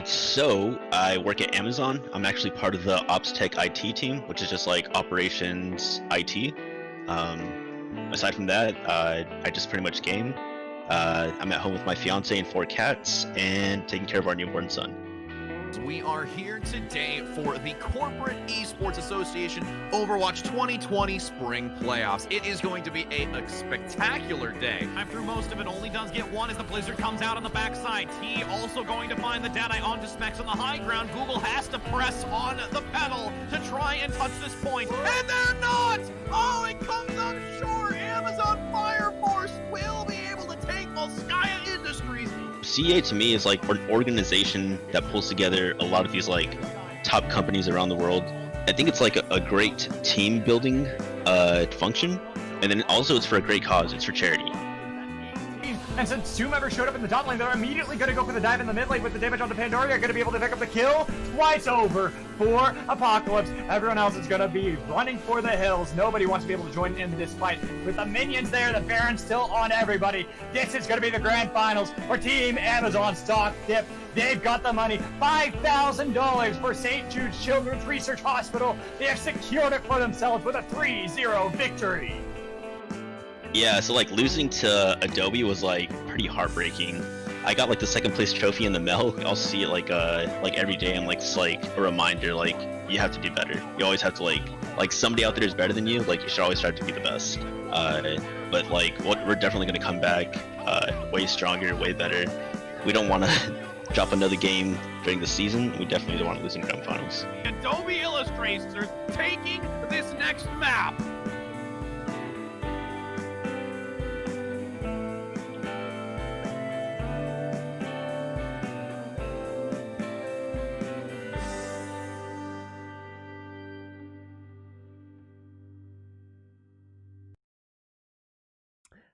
So I work at Amazon. I'm actually part of the Ops Tech IT team, which is just like operations IT. Aside from that, I just pretty much game. I'm at home with my fiance and four cats, and taking care of our newborn son. We are here today for the Corporate Esports Association Overwatch 2020 Spring Playoffs. It is going to be a spectacular day. I'm through most of it, only does get one as the Blizzard comes out on the backside. T also going to find the Deadeye onto Specs on the high ground. Google has to press on the pedal to try and touch this point, and they're not! Oh, it comes up short. Amazon Fire Force will be able to take Volskaya Industries. CEA to me is like an organization that pulls together a lot of these like top companies around the world. I think it's like a great team building function, and then also it's for a great cause. It's for charity. And since two members showed up in the top lane, they're immediately going to go for the dive in the mid lane with the damage onto Pandora. They're going to be able to pick up the kill. Twice over for Apocalypse. Everyone else is going to be running for the hills. Nobody wants to be able to join in this fight. With the minions there, the Baron's still on everybody. This is going to be the grand finals for Team Amazon Stock Dip. They've got the money, $5,000 for St. Jude's Children's Research Hospital. They have secured it for themselves with a 3-0 victory. Yeah, so like losing to Adobe was like pretty heartbreaking. I got like the second place trophy in the mail. I'll see it like every day, and like it's like a reminder, like you have to do better. You always have to like somebody out there is better than you. Like you should always strive to be the best. But like we're definitely gonna come back way stronger, way better. We don't want to drop another game during the season. We definitely don't want to lose in grand finals. Adobe Illustrators taking this next map.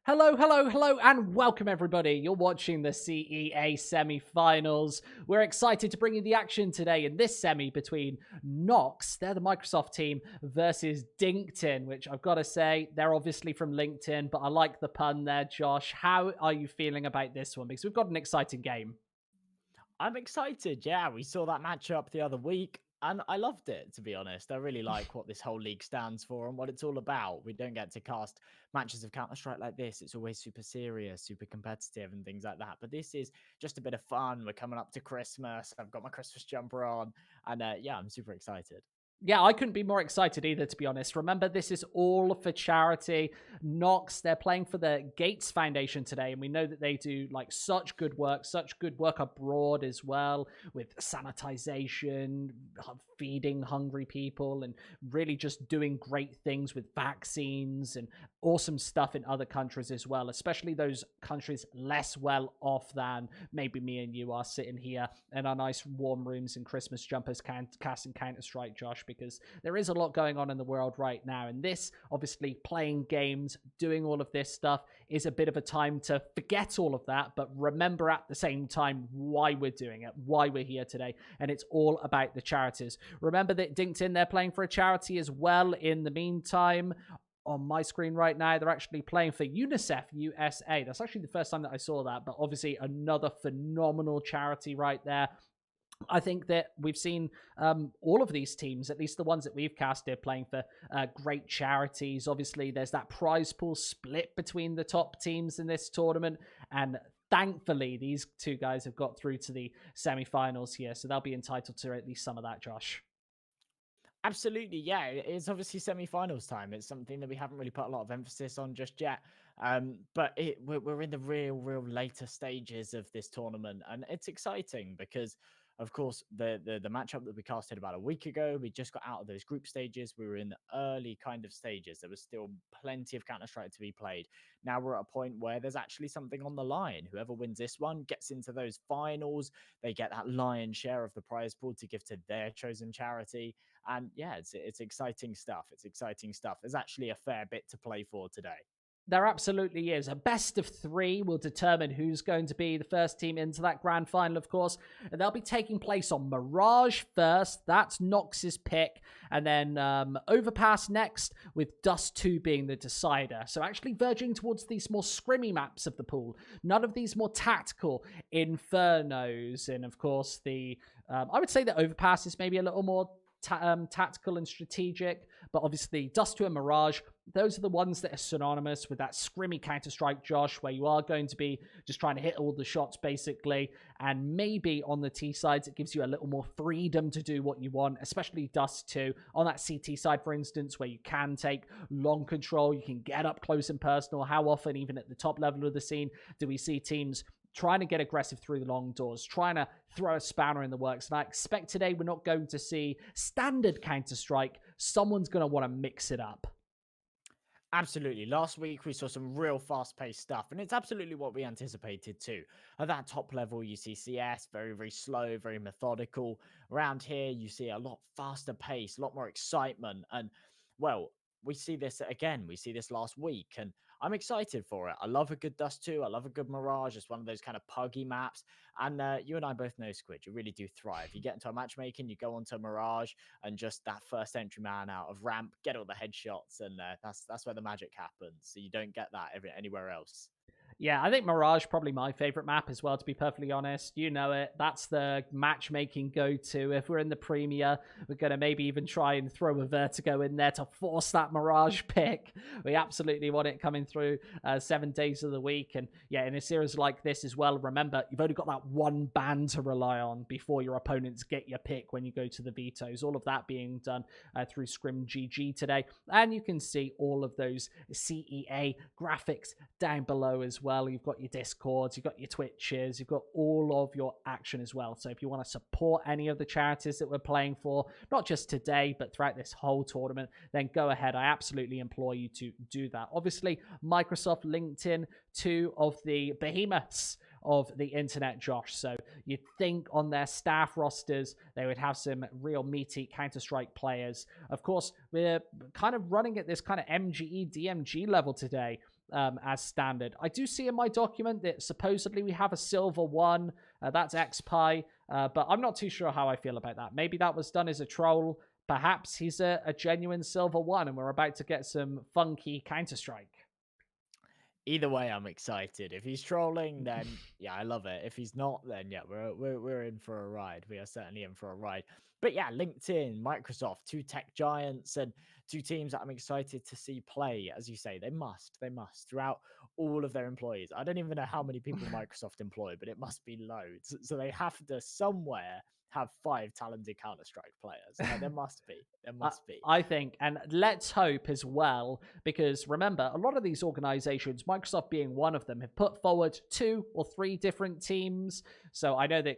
Hello, and welcome everybody. You're watching the CEA semi-finals. We're excited to bring you the action today in this semi between NOX, they're the Microsoft team, versus DinkedIn, which I've got to say, they're obviously from LinkedIn, but I like the pun there, Josh. How are you feeling about this one? Because we've got an exciting game. I'm excited. Yeah, we saw that matchup the other week, and I loved it, to be honest. I really like what this whole league stands for and what it's all about. We don't get to cast matches of Counter-Strike like this. It's always super serious, super competitive, and things like that. But this is just a bit of fun. We're coming up to Christmas. I've got my Christmas jumper on, and yeah, I'm super excited. Yeah, I couldn't be more excited either, to be honest. Remember, this is all for charity. NOX, they're playing for the Gates Foundation today, and we know that they do like such good work abroad as well, with sanitization, feeding hungry people, and really just doing great things with vaccines and awesome stuff in other countries as well, especially those countries less well off than maybe me and you are sitting here in our nice warm rooms and Christmas jumpers casting Counter-Strike, Josh, because there is a lot going on in the world right now. And this, obviously, playing games, doing all of this stuff is a bit of a time to forget all of that, but remember at the same time why we're doing it, why we're here today. And it's all about the charities. Remember that DinkedIn, they're playing for a charity as well. In the meantime, on my screen right now, they're actually playing for UNICEF USA. That's actually the first time that I saw that, but obviously another phenomenal charity right there. I think that we've seen all of these teams, at least the ones that we've casted, playing for great charities. Obviously, there's that prize pool split between the top teams in this tournament, and thankfully, these two guys have got through to the semi-finals here, so they'll be entitled to at least some of that, Josh. Absolutely, yeah. It's obviously semi-finals time. It's something that we haven't really put a lot of emphasis on just yet. But we're in the real later stages of this tournament, and it's exciting because, of course, the matchup that we casted about a week ago, we just got out of those group stages. We were in the early kind of stages. There was still plenty of Counter-Strike to be played. Now we're at a point where there's actually something on the line. Whoever wins this one gets into those finals. They get that lion's share of the prize pool to give to their chosen charity. And yeah, it's exciting stuff. It's exciting stuff. There's actually a fair bit to play for today. There absolutely is. A best of 3 will determine who's going to be the first team into that grand final, of course. And they'll be taking place on Mirage first. That's Nox's pick. And then Overpass next, with Dust 2 being the decider. So actually verging towards these more scrimmy maps of the pool. None of these more tactical Infernos. And of course, I would say that Overpass is maybe a little more tactical and strategic, but obviously Dust 2 and Mirage, those are the ones that are synonymous with that scrimmy Counter-Strike, Josh, where you are going to be just trying to hit all the shots, basically, and maybe on the T sides, it gives you a little more freedom to do what you want, especially Dust 2. On that CT side, for instance, where you can take long control, you can get up close and personal. How often, even at the top level of the scene, do we see teams trying to get aggressive through the long doors, trying to throw a spanner in the works? And I expect today we're not going to see standard Counter-Strike. Someone's going to want to mix it up. Absolutely. Last week, we saw some real fast-paced stuff, and it's absolutely what we anticipated too. At that top level, you see CS, very, very slow, very methodical. Around here, you see a lot faster pace, a lot more excitement. And, well, we see this again. We see this last week, and I'm excited for it. I love a good Dust 2. I love a good Mirage. It's one of those kind of puggy maps. And you and I both know, Squid, you really do thrive. You get into a matchmaking, you go onto Mirage, and just that first entry man out of ramp, get all the headshots, and that's where the magic happens. So you don't get that anywhere else. Yeah, I think Mirage probably my favorite map as well, to be perfectly honest. You know it. That's the matchmaking go-to. If we're in the Premier, we're going to maybe even try and throw a Vertigo in there to force that Mirage pick. We absolutely want it coming through 7 days of the week. And yeah, in a series like this as well, remember, you've only got that one ban to rely on before your opponents get your pick when you go to the vetoes. All of that being done through Scrim GG today. And you can see all of those CEA graphics down below as well. You've got your Discords, you've got your Twitches, you've got all of your action as well. So if you want to support any of the charities that we're playing for, not just today, but throughout this whole tournament, then go ahead. I absolutely implore you to do that. Obviously, Microsoft, LinkedIn, 2 of the behemoths of the internet, Josh. So you'd think on their staff rosters, they would have some real meaty Counter-Strike players. Of course, we're kind of running at this kind of MGE, DMG level today. As standard. I do see in my document that supposedly we have a silver 1. That's XPie, but I'm not too sure how I feel about that. Maybe that was done as a troll. Perhaps he's a genuine silver 1 and we're about to get some funky Counter-Strike. Either way, I'm excited. If he's trolling, then yeah, I love it. If he's not, then yeah, we're in for a ride. We are certainly in for a ride. But yeah, LinkedIn, Microsoft, 2 tech giants and 2 teams that I'm excited to see play. As you say, they must throughout all of their employees. I don't even know how many people Microsoft employ, but it must be loads. So they have to somewhere have 5 talented Counter-Strike players. There must be. There must be. I think, and let's hope as well, because remember, a lot of these organizations, Microsoft being one of them, have put forward 2 or 3 different teams. So I know that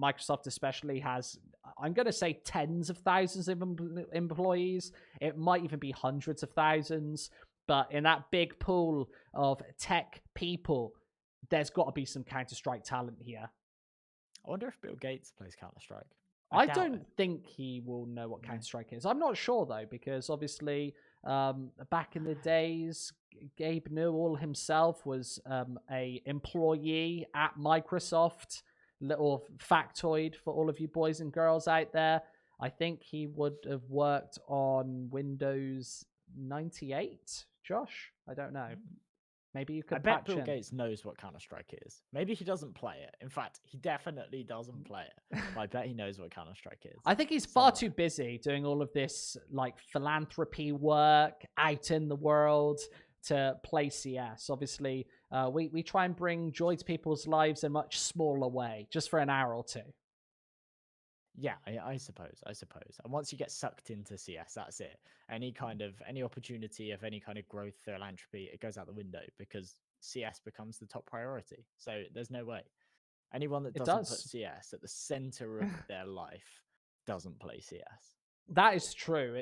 Microsoft especially has, I'm going to say, tens of thousands of employees. It might even be hundreds of thousands. But in that big pool of tech people, there's got to be some Counter-Strike talent here. I wonder if Bill Gates plays Counter-Strike. I don't think he will know what Counter-Strike is. I'm not sure, though, because obviously back in the days, Gabe Newell himself was a employee at Microsoft. Little factoid for all of you boys and girls out there. I think he would have worked on Windows 98, Josh? I don't know. Maybe you could. I bet Bill Gates knows what Counter-Strike is. Maybe he doesn't play it. In fact, he definitely doesn't play it. But I bet he knows what Counter-Strike is. I think he's far too busy doing all of this like philanthropy work out in the world to play CS. Obviously, we try and bring joy to people's lives in a much smaller way, just for an hour or 2. Yeah, I suppose. And once you get sucked into CS, that's it. Any opportunity of any kind of growth, philanthropy, it goes out the window because CS becomes the top priority. So there's no way. Anyone that doesn't put CS at the center of their life doesn't play CS. That is true.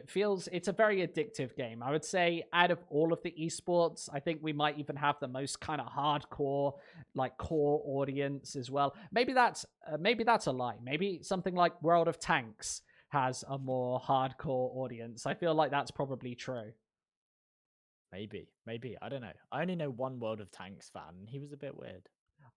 It's a very addictive game. I would say out of all of the esports, I think we might even have the most kind of hardcore, like core audience as well. Maybe that's a lie. Maybe something like World of Tanks has a more hardcore audience. I feel like that's probably true. Maybe. I don't know. I only know one World of Tanks fan, and he was a bit weird.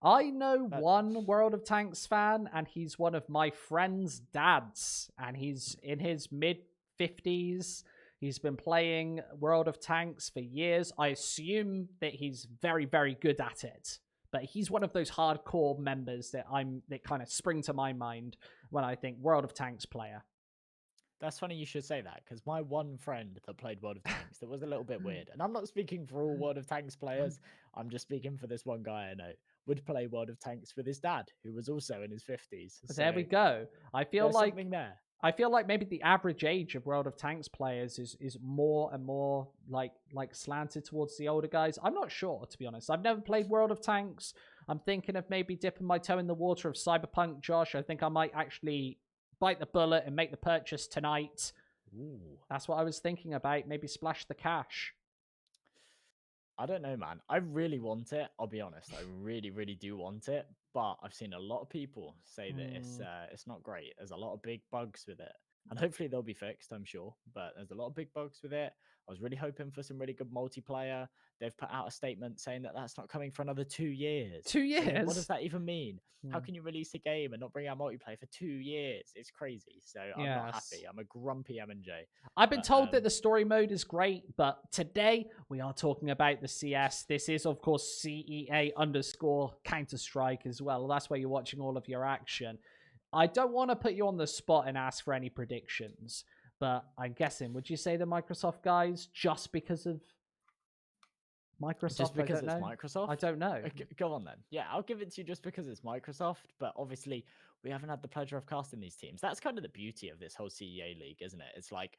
I know But- one World of Tanks fan, and he's one of my friend's dads, and he's in his mid-50s. He's been playing World of Tanks for years. I assume that he's very, very good at it. But he's one of those hardcore members that kind of spring to my mind when I think World of Tanks player. That's funny you should say that, because my one friend that played World of Tanks that was a little bit weird, and I'm not speaking for all World of Tanks players, I'm just speaking for this one guy I know, would play World of Tanks with his dad, who was also in his 50s. There we go. I feel there's like something there. I feel like maybe the average age of World of Tanks players is more and more like slanted towards the older guys. I'm not sure, to be honest. I've never played World of Tanks. I'm thinking of maybe dipping my toe in the water of Cyberpunk, Josh. I think I might actually bite the bullet and make the purchase tonight. Ooh. That's what I was thinking about. Maybe splash the cash. I don't know, man. I really want it. I'll be honest. I really, really do want it. But I've seen a lot of people say that it's not great. There's a lot of big bugs with it, and hopefully they'll be fixed, I'm sure. But there's a lot of big bugs with it. I was really hoping for some really good multiplayer. They've put out a statement saying that that's not coming for another 2 years. 2 years? What does that even mean? How Hmm. can you release a game and not bring out multiplayer for 2 years? It's crazy. So I'm not Yes. happy. I'm a grumpy Emenjay. I've been But, told that the story mode is great, but today we are talking about the CS. This is, of course, CEA _ Counter-Strike as well. That's where you're watching all of your action. I don't want to put you on the spot and ask for any predictions, but I'm guessing, would you say the Microsoft guys just because of Microsoft? Just because I it's don't know. Microsoft? I don't know. Go on then. Yeah, I'll give it to you just because it's Microsoft, but obviously we haven't had the pleasure of casting these teams. That's kind of the beauty of this whole CEA league, isn't it? It's like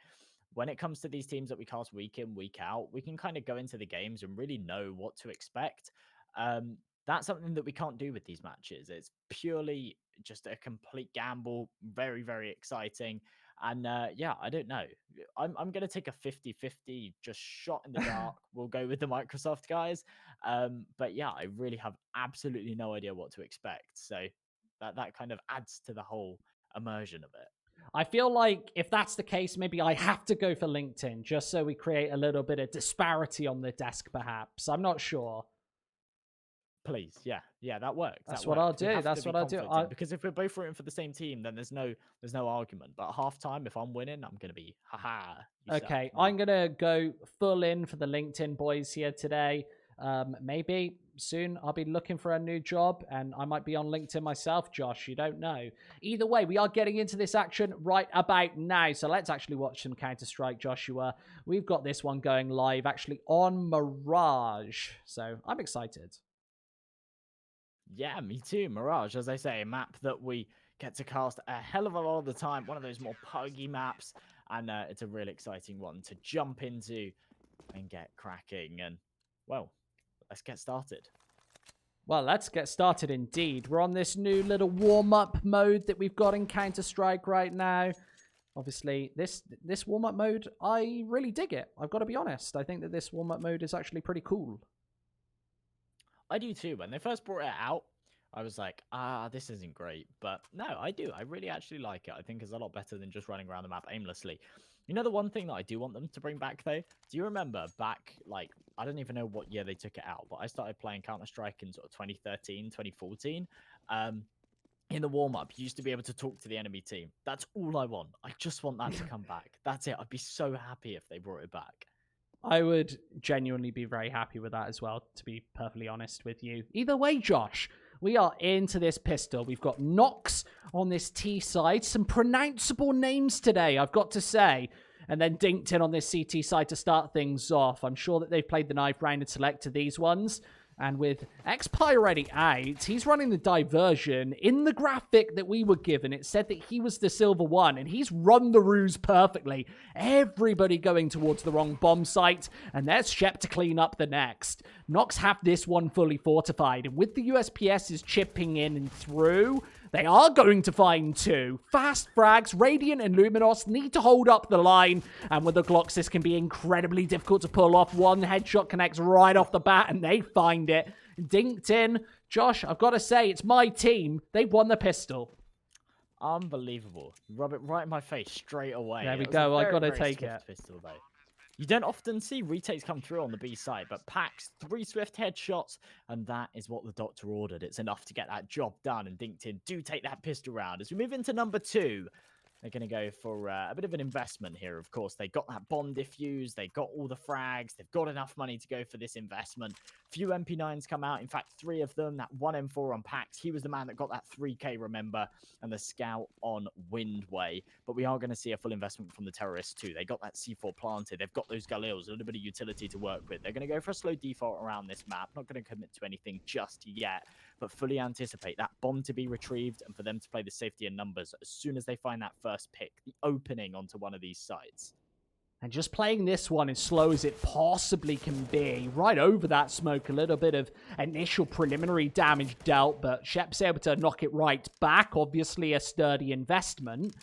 when it comes to these teams that we cast week in, week out, we can kind of go into the games and really know what to expect. That's something that we can't do with these matches. It's purely just a complete gamble, very, very exciting. And yeah, I don't know. I'm going to take a 50-50 just shot in the dark. We'll go with the Microsoft guys. But yeah, I really have absolutely no idea what to expect. So that kind of adds to the whole immersion of it. I feel like if that's the case, maybe I have to go for LinkedIn just so we create a little bit of disparity on the desk, perhaps. I'm not sure. Please, yeah, that works. That's what I'll do. That's what I'll do. Because if we're both rooting for the same team, then there's no argument. But at halftime, if I'm winning, I'm gonna be haha. Okay, I'm gonna go full in for the LinkedIn boys here today. Maybe soon I'll be looking for a new job, and I might be on LinkedIn myself, Josh. You don't know. Either way, we are getting into this action right about now. So let's actually watch some Counter-Strike, Joshua. We've got this one going live actually on Mirage, so I'm excited. Yeah, me too. Mirage, as I say, a map that we get to cast a hell of a lot of the time. One of those more puggy maps, and it's a really exciting one to jump into and get cracking. And well, let's get started. Well, let's get started indeed. We're on this new little warm-up mode that we've got in Counter-Strike right now. Obviously, this warm-up mode, I really dig it. I've got to be honest. I think that this warm-up mode is actually pretty cool. I do too. When they first brought it out, I was like, this isn't great. But no, I do. I really actually like it. I think it's a lot better than just running around the map aimlessly. You know, the one thing that I do want them to bring back, though? Do you remember back, like, I don't even know what year they took it out, but I started playing Counter-Strike in sort of 2013, 2014. In the warm-up, you used to be able to talk to the enemy team. That's all I want. I just want that to come back. That's it. I'd be so happy if they brought it back. I would genuinely be very happy with that as well, to be perfectly honest with you. Either way, Josh, we are into this pistol. We've got NOX on this T side. Some pronounceable names today, I've got to say. And then DinkedIn on this CT side to start things off. I'm sure that they've played the knife round and selected these ones. And with Xpi already out, he's running the diversion. In the graphic that we were given, it said that he was the silver one, and he's run the ruse perfectly. Everybody going towards the wrong bomb site, and there's Shep to clean up the next. Nox have this one fully fortified, and with the USPSs chipping in and through, they are going to find two. Fast frags, Radiant and Luminos need to hold up the line, and with the Glocks, this can be incredibly difficult to pull off. One headshot connects right off the bat, and they find it. DinkedIn, Josh, I've got to say, it's my team. They've won the pistol. Unbelievable. Rub it right in my face straight away. There we go. I got to take it. Pistol, though. You don't often see retakes come through on the B side, but Pax, 3 swift headshots, and that is what the doctor ordered. It's enough to get that job done, and DinkedIn do take that pistol round. As we move into number 2, they're going to go for a bit of an investment here, of course. They got that bomb defused. They got all the frags. They've got enough money to go for this investment. Few MP9s come out. In fact, 3 of them. That one M4 on Pax. He was the man that got that 3K, remember, and the scout on Windway. But we are going to see a full investment from the terrorists too. They got that C4 planted. They've got those Galils, a little bit of utility to work with. They're going to go for a slow default around this map. Not going to commit to anything just yet, but fully anticipate that bomb to be retrieved and for them to play the safety in numbers as soon as they find that first pick, the opening onto one of these sites. And just playing this one as slow as it possibly can be, right over that smoke, a little bit of initial preliminary damage dealt, but Shep's able to knock it right back, obviously a sturdy investment.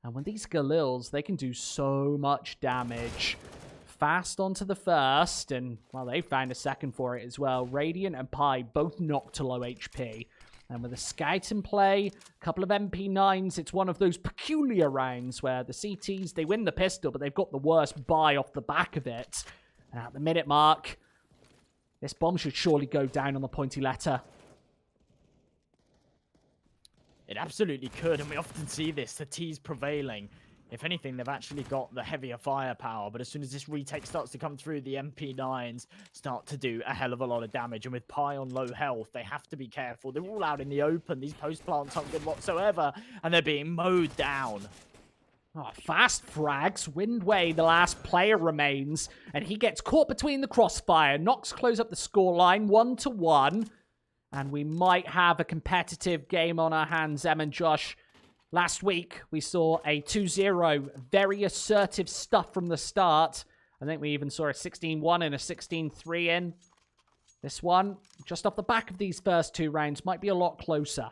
And with these Galils, they can do so much damage. Fast onto the first, and, well, they found a second for it as well. Radiant and Pi both knocked to low HP. And with a scout in play, a couple of MP9s, it's one of those peculiar rounds where the CTs, they win the pistol, but they've got the worst buy off the back of it. And at the minute mark, this bomb should surely go down on the pointy letter. It absolutely could, and we often see this, the T's prevailing. If anything, they've actually got the heavier firepower, but as soon as this retake starts to come through, the MP9s start to do a hell of a lot of damage, and with Pi on low health, they have to be careful. They're all out in the open. These post plants aren't good whatsoever, and they're being mowed down. Oh, fast frags. Windway, the last player, remains, and he gets caught between the crossfire. Nox close up the scoreline, 1-1, and we might have a competitive game on our hands, Emenjay. Last week, we saw a 2-0, very assertive stuff from the start. I think we even saw a 16-1 and a 16-3 in. This one, just off the back of these first 2 rounds, might be a lot closer.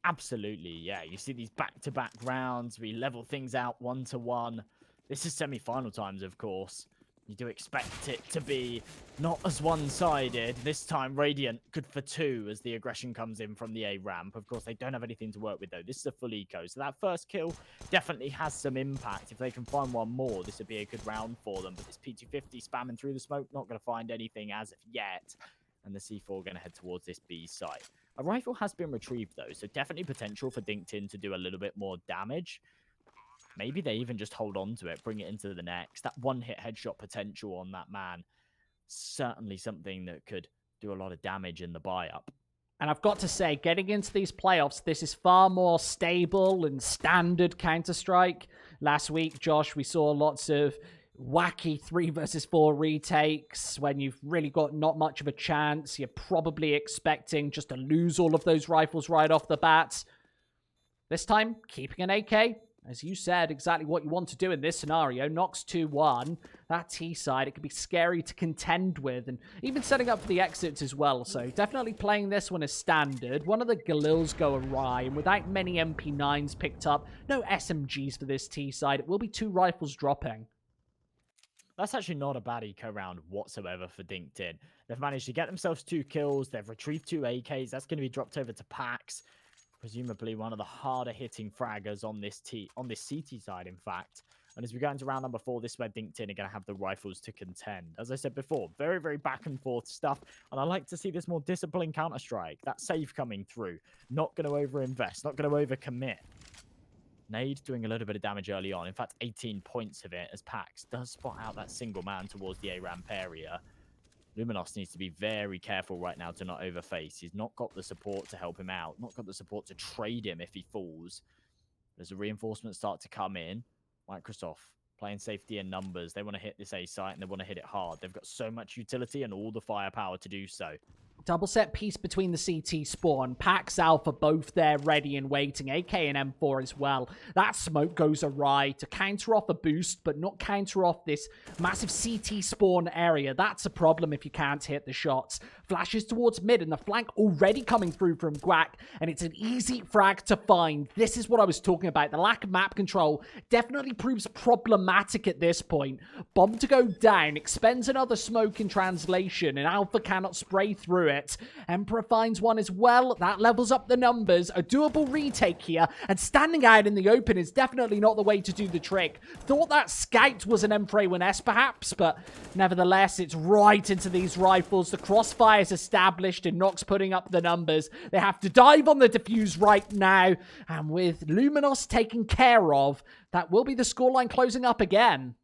Absolutely, yeah. You see these back-to-back rounds. We level things out 1-1. This is semi-final times, of course. You do expect it to be not as one-sided. This time, Radiant good for 2 as the aggression comes in from the A ramp. Of course, they don't have anything to work with, though. This is a full eco, so that first kill definitely has some impact. If they can find one more, this would be a good round for them. But this P250 spamming through the smoke, not going to find anything as of yet. And the C4 going to head towards this B site. A rifle has been retrieved, though, so definitely potential for DinkedIn to do a little bit more damage. Maybe they even just hold on to it, bring it into the next. That one-hit headshot potential on that man, certainly something that could do a lot of damage in the buy-up. And I've got to say, getting into these playoffs, this is far more stable and standard Counter-Strike. Last week, Josh, we saw lots of wacky 3 versus 4 retakes when you've really got not much of a chance. You're probably expecting just to lose all of those rifles right off the bat. This time, keeping an AK. As you said, exactly what you want to do in this scenario. Nox 2-1. That T side, it can be scary to contend with. And even setting up for the exits as well. So definitely playing this one as standard. One of the Galils go awry. And without many MP9s picked up, no SMGs for this T side. It will be 2 rifles dropping. That's actually not a bad eco round whatsoever for DinkedIn. They've managed to get themselves 2 kills. They've retrieved 2 AKs. That's going to be dropped over to Pax. Presumably one of the harder hitting fraggers on this CT side, in fact. And as we go into round number 4, this is where DinkedIn are going to have the rifles to contend. As I said before, very, very back and forth stuff. And I like to see this more disciplined Counter-Strike. That save coming through. Not going to over-invest. Not going to over-commit. Nade doing a little bit of damage early on. In fact, 18 points of it as Pax does spot out that single man towards the A-ramp area. Luminos needs to be very careful right now to not overface. He's not got the support to help him out. Not got the support to trade him if he falls. As the reinforcements start to come in, Microsoft playing safety in numbers. They want to hit this A site and they want to hit it hard. They've got so much utility and all the firepower to do so. Double set piece between the CT spawn. Pax Alpha both there ready and waiting. AK and M4 as well. That smoke goes awry to counter off a boost, but not counter off this massive CT spawn area. That's a problem if you can't hit the shots. Flashes towards mid and the flank already coming through from Guac, and it's an easy frag to find. This is what I was talking about. The lack of map control definitely proves problematic at this point. Bomb to go down, expends another smoke in translation, and Alpha cannot spray through it. it. Emperor finds one as well. That levels up the numbers. A doable retake here. And standing out in the open is definitely not the way to do the trick. Thought that scout was an M1S perhaps, but nevertheless, it's right into these rifles. The crossfire is established and NOX putting up the numbers. They have to dive on the defuse right now. And with Luminos taken care of, that will be the scoreline closing up again.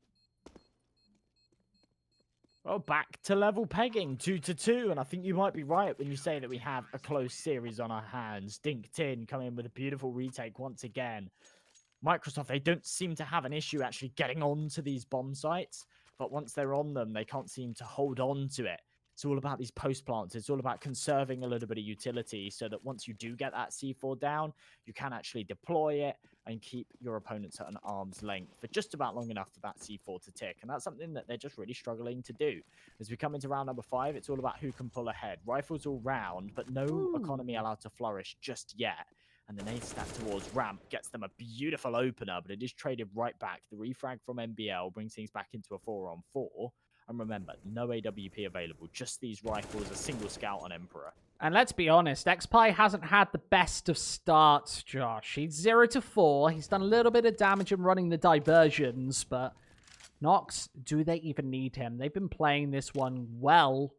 Well, back to level pegging, 2-2, and I think you might be right when you say that we have a close series on our hands. DinkedIn coming in with a beautiful retake once again. Microsoft, they don't seem to have an issue actually getting onto these bomb sites, but once they're on them, they can't seem to hold on to it. It's all about these post plants. It's all about conserving a little bit of utility so that once you do get that C4 down, you can actually deploy it and keep your opponents at an arm's length for just about long enough for that C4 to tick. And that's something that they're just really struggling to do. As we come into round number 5, it's all about who can pull ahead. Rifles all round, but no economy allowed to flourish just yet. And the nade stack towards ramp gets them a beautiful opener, but it is traded right back. The refrag from NBL brings things back into a 4-on-4. And remember, no AWP available, just these rifles, a single scout on Emperor. And let's be honest, XPie hasn't had the best of starts, Josh. He's 0-4. He's done a little bit of damage in running the diversions, but NOX, do they even need him? They've been playing this one well,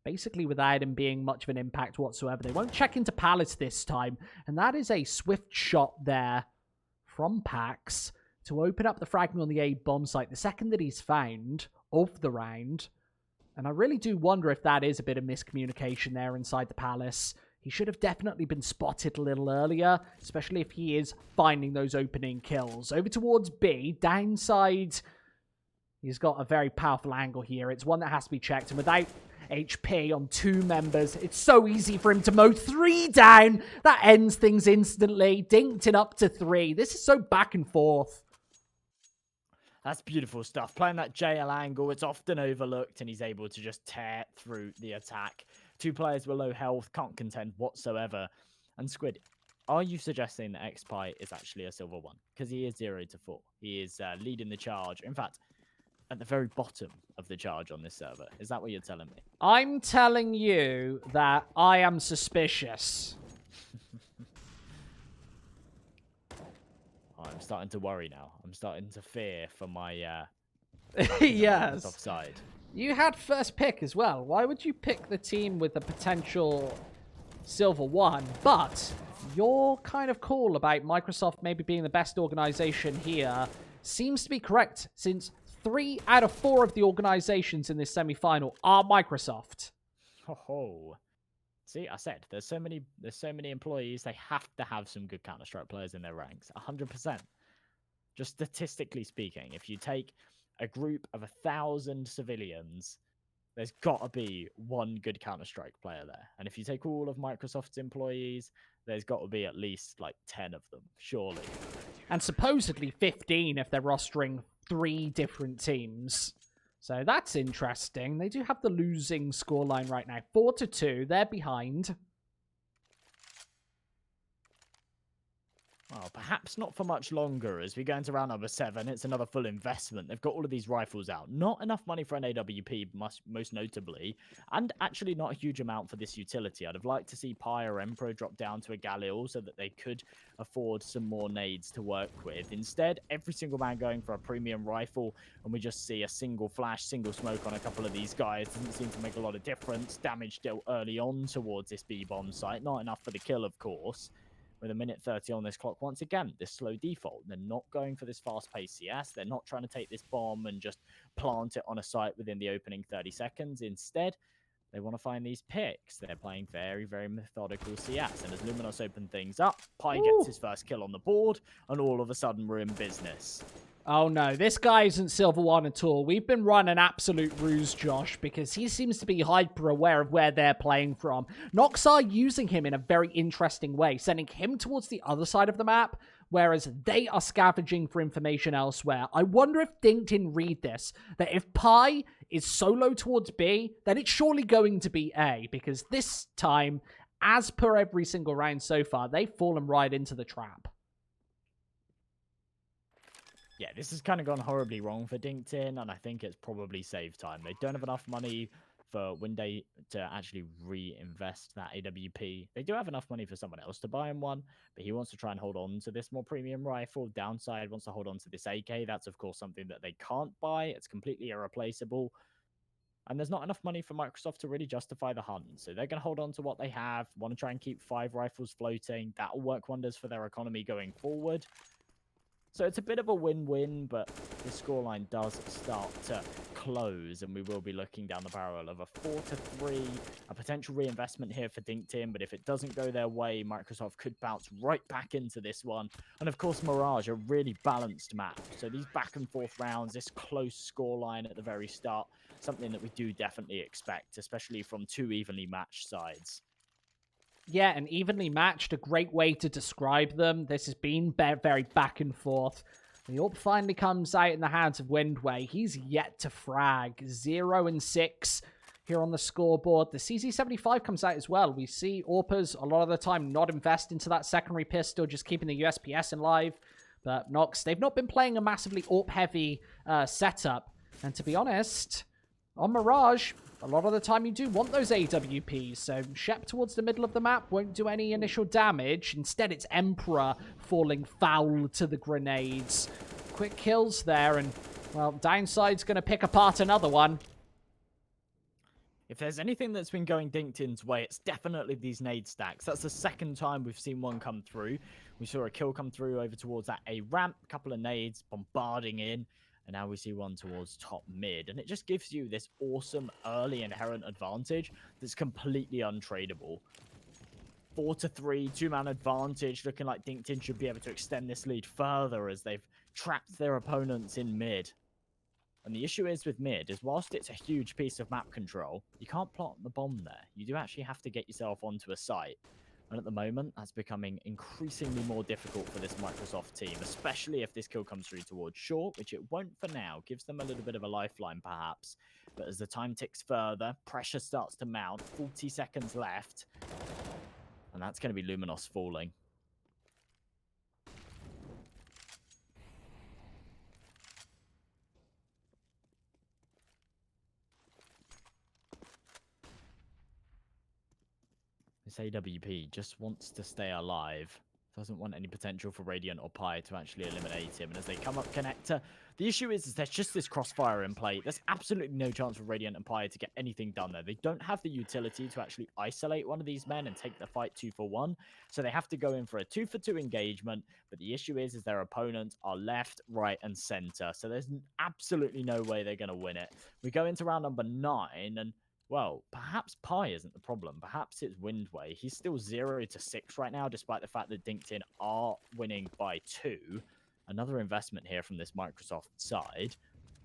basically without him being much of an impact whatsoever. They won't check into Palace this time, and that is a swift shot there from Pax to open up the fragment on the A bomb site, the second that he's found of the round. And I really do wonder if that is a bit of miscommunication there inside the Palace. He should have definitely been spotted a little earlier, especially if he is finding those opening kills. Over towards B, downside, he's got a very powerful angle here. It's one that has to be checked, and without HP on 2 members, it's so easy for him to mow 3 down. That ends things instantly. DinkedIn up to 3. This is so back and forth. That's beautiful stuff. Playing that JL angle, it's often overlooked, and he's able to just tear through the attack. 2 players with low health, can't contend whatsoever. And Squid, are you suggesting that XPie is actually a silver 1? Because he is 0-4. He is leading the charge. In fact, at the very bottom of the charge on this server. Is that what you're telling me? I'm telling you that I am suspicious. I'm starting to worry now. I'm starting to fear for my Yes. offside. You had first pick as well. Why would you pick the team with the potential silver 1? But your kind of call about Microsoft maybe being the best organization here seems to be correct, since 3 out of 4 of the organizations in this semi-final are Microsoft. Oh. See, I said there's so many employees. They have to have some good Counter-Strike players in their ranks. 100%. Just statistically speaking, if you take a group of 1,000 civilians, there's got to be one good Counter-Strike player there. And if you take all of Microsoft's employees, there's got to be at least like 10 of them, surely. And supposedly 15 if they're rostering 3 different teams. So that's interesting. They do have the losing scoreline right now. 4-2. They're behind. Well, perhaps not for much longer. As we go into round number 7, it's another full investment. They've got all of these rifles out. Not enough money for an AWP, most notably. And actually not a huge amount for this utility. I'd have liked to see Pi or Emperor drop down to a Galil so that they could afford some more nades to work with. Instead, every single man going for a premium rifle, and we just see a single flash, single smoke on a couple of these guys. Doesn't seem to make a lot of difference. Damage dealt early on towards this B-bomb site. Not enough for the kill, of course. With a minute 30 on this clock, once again, this slow default. They're not going for this fast-paced CS. They're not trying to take this bomb and just plant it on a site within the opening 30 seconds. Instead, they want to find these picks. They're playing very, very methodical CS. And as Luminos open things up, Pi gets his first kill on the board, and all of a sudden, we're in business. Oh no, this guy isn't silver 1 at all. We've been running absolute ruse, Josh, because he seems to be hyper aware of where they're playing from. NOX are using him in a very interesting way, sending him towards the other side of the map, whereas they are scavenging for information elsewhere. I wonder if DinkedIn read this, that if Pi is solo towards B, then it's surely going to be A, because this time, as per every single round so far, they've fallen right into the trap. Yeah, this has kind of gone horribly wrong for DinkedIn, and I think it's probably save time. They don't have enough money for Winday to actually reinvest that AWP. They do have enough money for someone else to buy him one, but he wants to try and hold on to this more premium rifle. Downside wants to hold on to this AK. That's, of course, something that they can't buy. It's completely irreplaceable. And there's not enough money for Microsoft to really justify the hunt. So they're going to hold on to what they have, want to try and keep 5 rifles floating. That will work wonders for their economy going forward. So it's a bit of a win-win, but the scoreline does start to close, and we will be looking down the barrel of a 4-3, a potential reinvestment here for DinkedIn, but if it doesn't go their way, Microsoft could bounce right back into this one. And of course, Mirage, a really balanced map. So these back and forth rounds, this close scoreline at the very start, something that we do definitely expect, especially from 2 evenly matched sides. Yeah, and evenly matched, a great way to describe them. This has been very back and forth. The AWP finally comes out in the hands of Windway. He's yet to frag. 0 and 6 here on the scoreboard. The CZ75 comes out as well. We see AWPers a lot of the time not invest into that secondary pistol, just keeping the USPS alive. But NOX, they've not been playing a massively AWP-heavy setup. And to be honest, on Mirage, a lot of the time you do want those AWPs, so Shep towards the middle of the map won't do any initial damage. Instead, it's Emperor falling foul to the grenades. Quick kills there, and, well, Downside's going to pick apart another one. If there's anything that's been going DinkedIn's way, it's definitely these nade stacks. That's the second time we've seen one come through. We saw a kill come through over towards that A ramp, a couple of nades bombarding in. And now we see one towards top mid. And it just gives you this awesome early inherent advantage that's completely untradeable. 4-3, 2-man advantage. Looking like DinkedIn should be able to extend this lead further as they've trapped their opponents in mid. And the issue is with mid is whilst it's a huge piece of map control, you can't plant the bomb there. You do actually have to get yourself onto a site. And at the moment, that's becoming increasingly more difficult for this Microsoft team, especially if this kill comes through towards short, which it won't for now. Gives them a little bit of a lifeline, perhaps. But as the time ticks further, pressure starts to mount. 40 seconds left. And that's going to be Luminos falling. This AWP just wants to stay alive. Doesn't want any potential for Radiant or Pi to actually eliminate him. And as they come up connector, the issue is there's just this crossfire in play. There's absolutely no chance for Radiant and Pi to get anything done there. They don't have the utility to actually isolate one of these men and take the fight 2-for-1. So they have to go in for a 2-for-2 engagement. But the issue is their opponents are left, right, and center. So there's absolutely no way they're going to win it. We go into round number 9 and well, perhaps Pi isn't the problem. Perhaps it's Windway. He's still 0-6 right now, despite the fact that DinkedIn are winning by 2. Another investment here from this Microsoft side.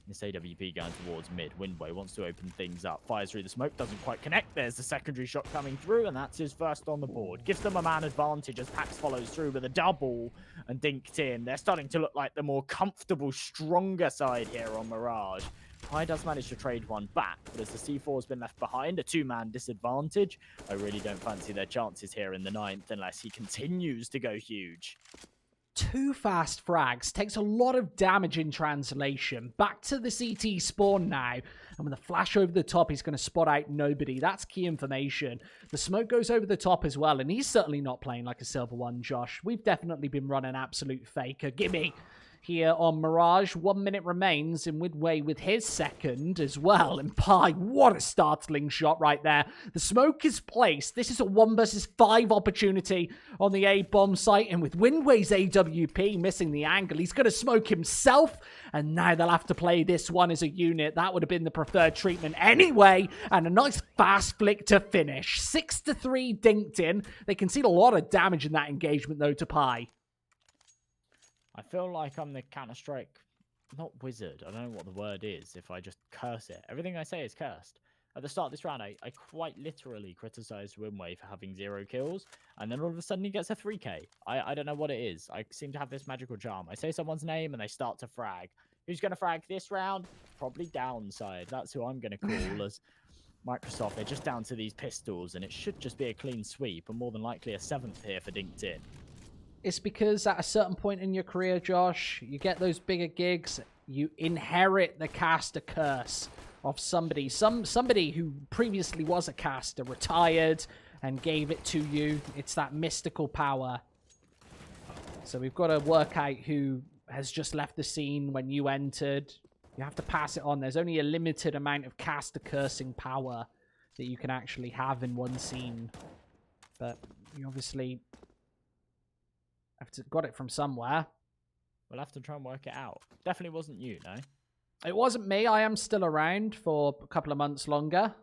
This AWP going towards mid. Windway wants to open things up. Fires through the smoke. Doesn't quite connect. There's the secondary shot coming through, and that's his first on the board. Gives them a man advantage as Pax follows through with a double. And DinkedIn, they're starting to look like the more comfortable, stronger side here on Mirage. Pi does manage to trade one back, but as the C4 has been left behind, a 2-man disadvantage, I really don't fancy their chances here in the 9th unless he continues to go huge. 2 fast frags takes a lot of damage in translation. Back to the CT spawn now, and with a flash over the top, he's going to spot out nobody. That's key information. The smoke goes over the top as well, and he's certainly not playing like a Silver One, Josh. We've definitely been running absolute faker. Gimme! Here on Mirage, 1 minute remains, and Windway with his second as well. And Pi, what a startling shot right there. The smoke is placed. This is a 1 versus 5 opportunity on the A-bomb site, and with Windway's AWP missing the angle, he's going to smoke himself, and now they'll have to play this one as a unit. That would have been the preferred treatment anyway, and a nice fast flick to finish. 6-3 DinkedIn. They concede a lot of damage in that engagement, though, to Pi. I feel like I'm the Counter-Strike, not wizard, I don't know what the word is if I just curse it. Everything I say is cursed. At the start of this round, I quite literally criticized Windway for having 0 kills, and then all of a sudden he gets a 3k. I don't know what it is. I seem to have this magical charm. I say someone's name and they start to frag. Who's going to frag this round? Probably Downside. That's who I'm going to call as Microsoft. They're just down to these pistols, and it should just be a clean sweep, and more than likely a 7th here for DinkedIn. It's because at a certain point in your career, Josh, you get those bigger gigs, you inherit the caster curse of somebody who previously was a caster, retired, and gave it to you. It's that mystical power. So we've got to work out who has just left the scene when you entered. You have to pass it on. There's only a limited amount of caster cursing power that you can actually have in one scene. But you obviously got it from somewhere. We'll have to try and work it out. Definitely wasn't you, no? It wasn't me. I am still around for a couple of months longer.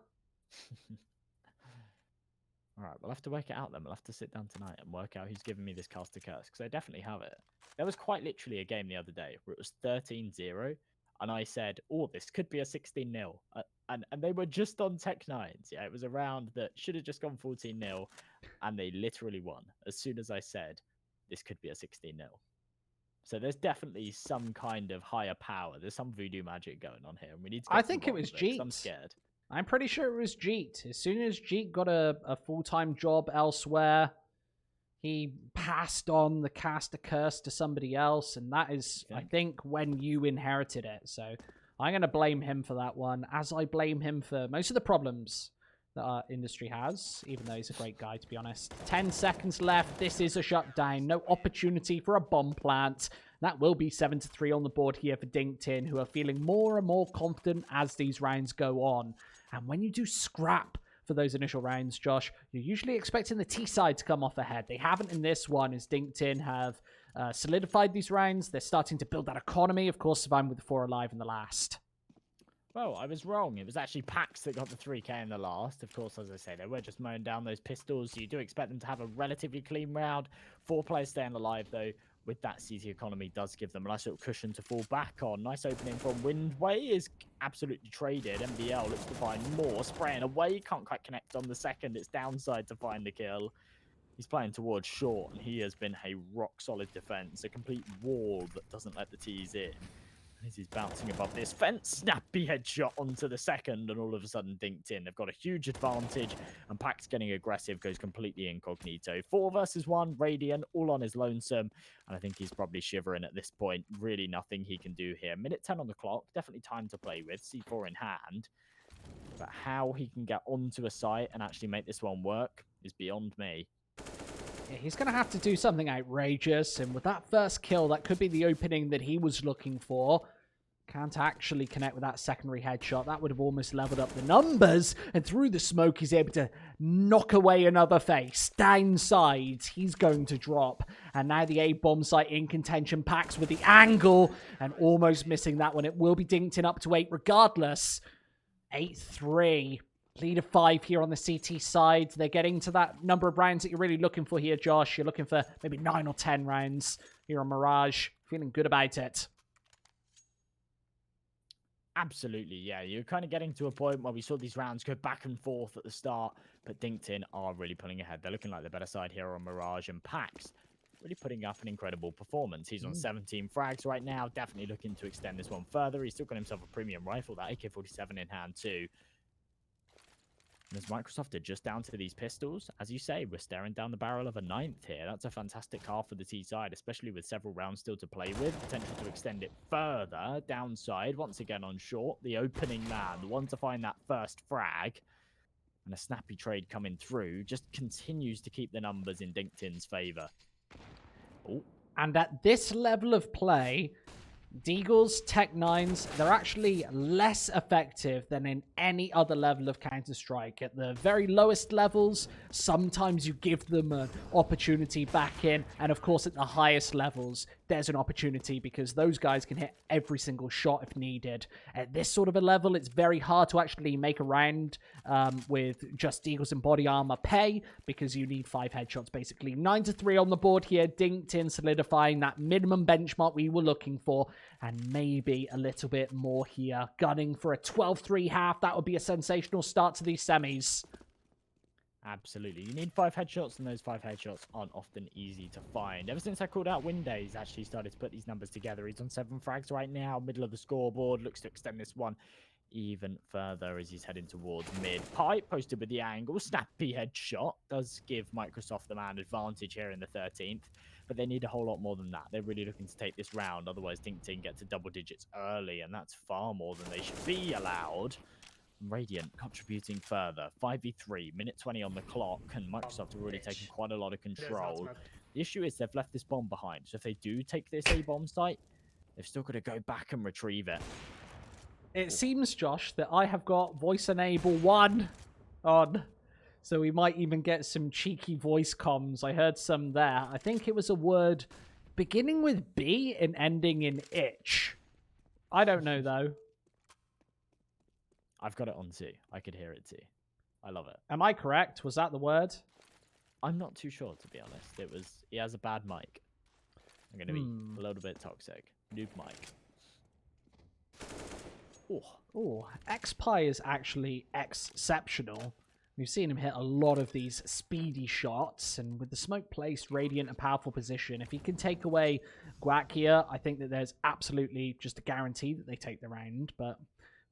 All right, we'll have to work it out then. We'll have to sit down tonight and work out who's giving me this caster curse, because I definitely have it. There was quite literally a game the other day where it was 13-0, and I said, oh, this could be a 16-0. And they were just on Tech 9s. Yeah, it was a round that should have just gone 14-0, and they literally won as soon as I said, this could be a 16-0. So there's definitely some kind of higher power. There's some voodoo magic going on here, and we need to get I to the think it bottom was of 'cause Jeet. I'm scared. I'm pretty sure it was Jeet. As soon as Jeet got a full-time job elsewhere, he passed on the caster curse to somebody else, and that is, I think, when you inherited it. So I'm going to blame him for that one, as I blame him for most of the problems that our industry has, even though he's a great guy, to be honest. 10 seconds left. This is a shutdown. No opportunity for a bomb plant. That will be 7-3 on the board here for DinkedIn, who are feeling more and more confident as these rounds go on. And when you do scrap for those initial rounds, Josh, you're usually expecting the T side to come off ahead. They haven't in this one, as DinkedIn have solidified these rounds. They're starting to build that economy, of course, surviving with the 4 alive in the last. Well, I was wrong. It was actually Pax that got the 3k in the last. Of course, as I say, they were just mowing down those pistols. You do expect them to have a relatively clean round. 4 players staying alive, though, with that CT economy does give them a nice little cushion to fall back on. Nice opening from Windway is absolutely traded. MBL looks to find more. Spraying away, can't quite connect on the second. It's downside to find the kill. He's playing towards short, and he has been a rock-solid defense. A complete wall that doesn't let the T's in. As he's bouncing above this fence, snappy headshot onto the second, and all of a sudden DinkedIn. They've got a huge advantage, and Pax getting aggressive, goes completely incognito. 4 versus 1, Radiant, all on his lonesome, and I think he's probably shivering at this point. Really nothing he can do here. Minute 10 on the clock, definitely time to play with, C4 in hand. But how he can get onto a site and actually make this one work is beyond me. Yeah, he's going to have to do something outrageous, and with that first kill, that could be the opening that he was looking for. Can't actually connect with that secondary headshot. That would have almost leveled up the numbers, and through the smoke, he's able to knock away another face. Downside, he's going to drop, and now the A-bomb site in contention. Pax with the angle, and almost missing that one. It will be DinkedIn up to 8 regardless. 8-3. Lead of 5 here on the CT side. They're getting to that number of rounds that you're really looking for here, Josh. You're looking for maybe 9 or 10 rounds here on Mirage. Feeling good about it. Absolutely, yeah. You're kind of getting to a point where we saw these rounds go back and forth at the start, but DinkedIn are really pulling ahead. They're looking like the better side here on Mirage, and Pax really putting up an incredible performance. He's on 17 frags right now, definitely looking to extend this one further. He's still got himself a premium rifle, that AK-47 in hand too. And as Microsoft are just down to these pistols, as you say, we're staring down the barrel of a 9th here. That's a fantastic car for the T side, especially with several rounds still to play with. Potential to extend it further. Downside, once again on short. The opening man, the one to find that first frag. And a snappy trade coming through just continues to keep the numbers in DinkedIn's favor. Oh. And at this level of play, Deagle's Tech 9s, they're actually less effective than in any other level of Counter-Strike. At the very lowest levels, sometimes you give them an opportunity back in, and of course at the highest levels, there's an opportunity because those guys can hit every single shot if needed. At this sort of a level, it's very hard to actually make a round with just Deagles and body armor pay because you need 5 headshots basically. 9-3 on the board here. DinkedIn solidifying that minimum benchmark we were looking for, and maybe a little bit more here. Gunning for a 12-3 half. That would be a sensational start to these semis. Absolutely. You need 5 headshots, and those 5 headshots aren't often easy to find. Ever since I called out Winday, he's actually started to put these numbers together. He's on 7 frags right now, middle of the scoreboard, looks to extend this one even further as he's heading towards mid. Pipe posted with the angle. Snappy headshot does give Microsoft the man advantage here in the 13th, but they need a whole lot more than that. They're really looking to take this round. Otherwise, DinkedIn get to double digits early, and that's far more than they should be allowed. Radiant contributing further. 5v3, minute 20 on the clock, and Microsoft have already taken quite a lot of control. The issue is they've left this bomb behind, so if they do take this A bomb site, they've still got to go back and retrieve it. It seems, Josh, that I have got voice enable 1 on. So we might even get some cheeky voice comms. I heard some there. I think it was a word beginning with B and ending in itch. I don't know, though. I've got it on too. I could hear it too. I love it. Am I correct? Was that the word? I'm not too sure, to be honest. He has a bad mic. I'm going to be a little bit toxic. Noob mic. Oh, XPie is actually exceptional. We've seen him hit a lot of these speedy shots, and with the smoke placed, Radiant a powerful position. If he can take away Guac here, I think that there's absolutely just a guarantee that they take the round, but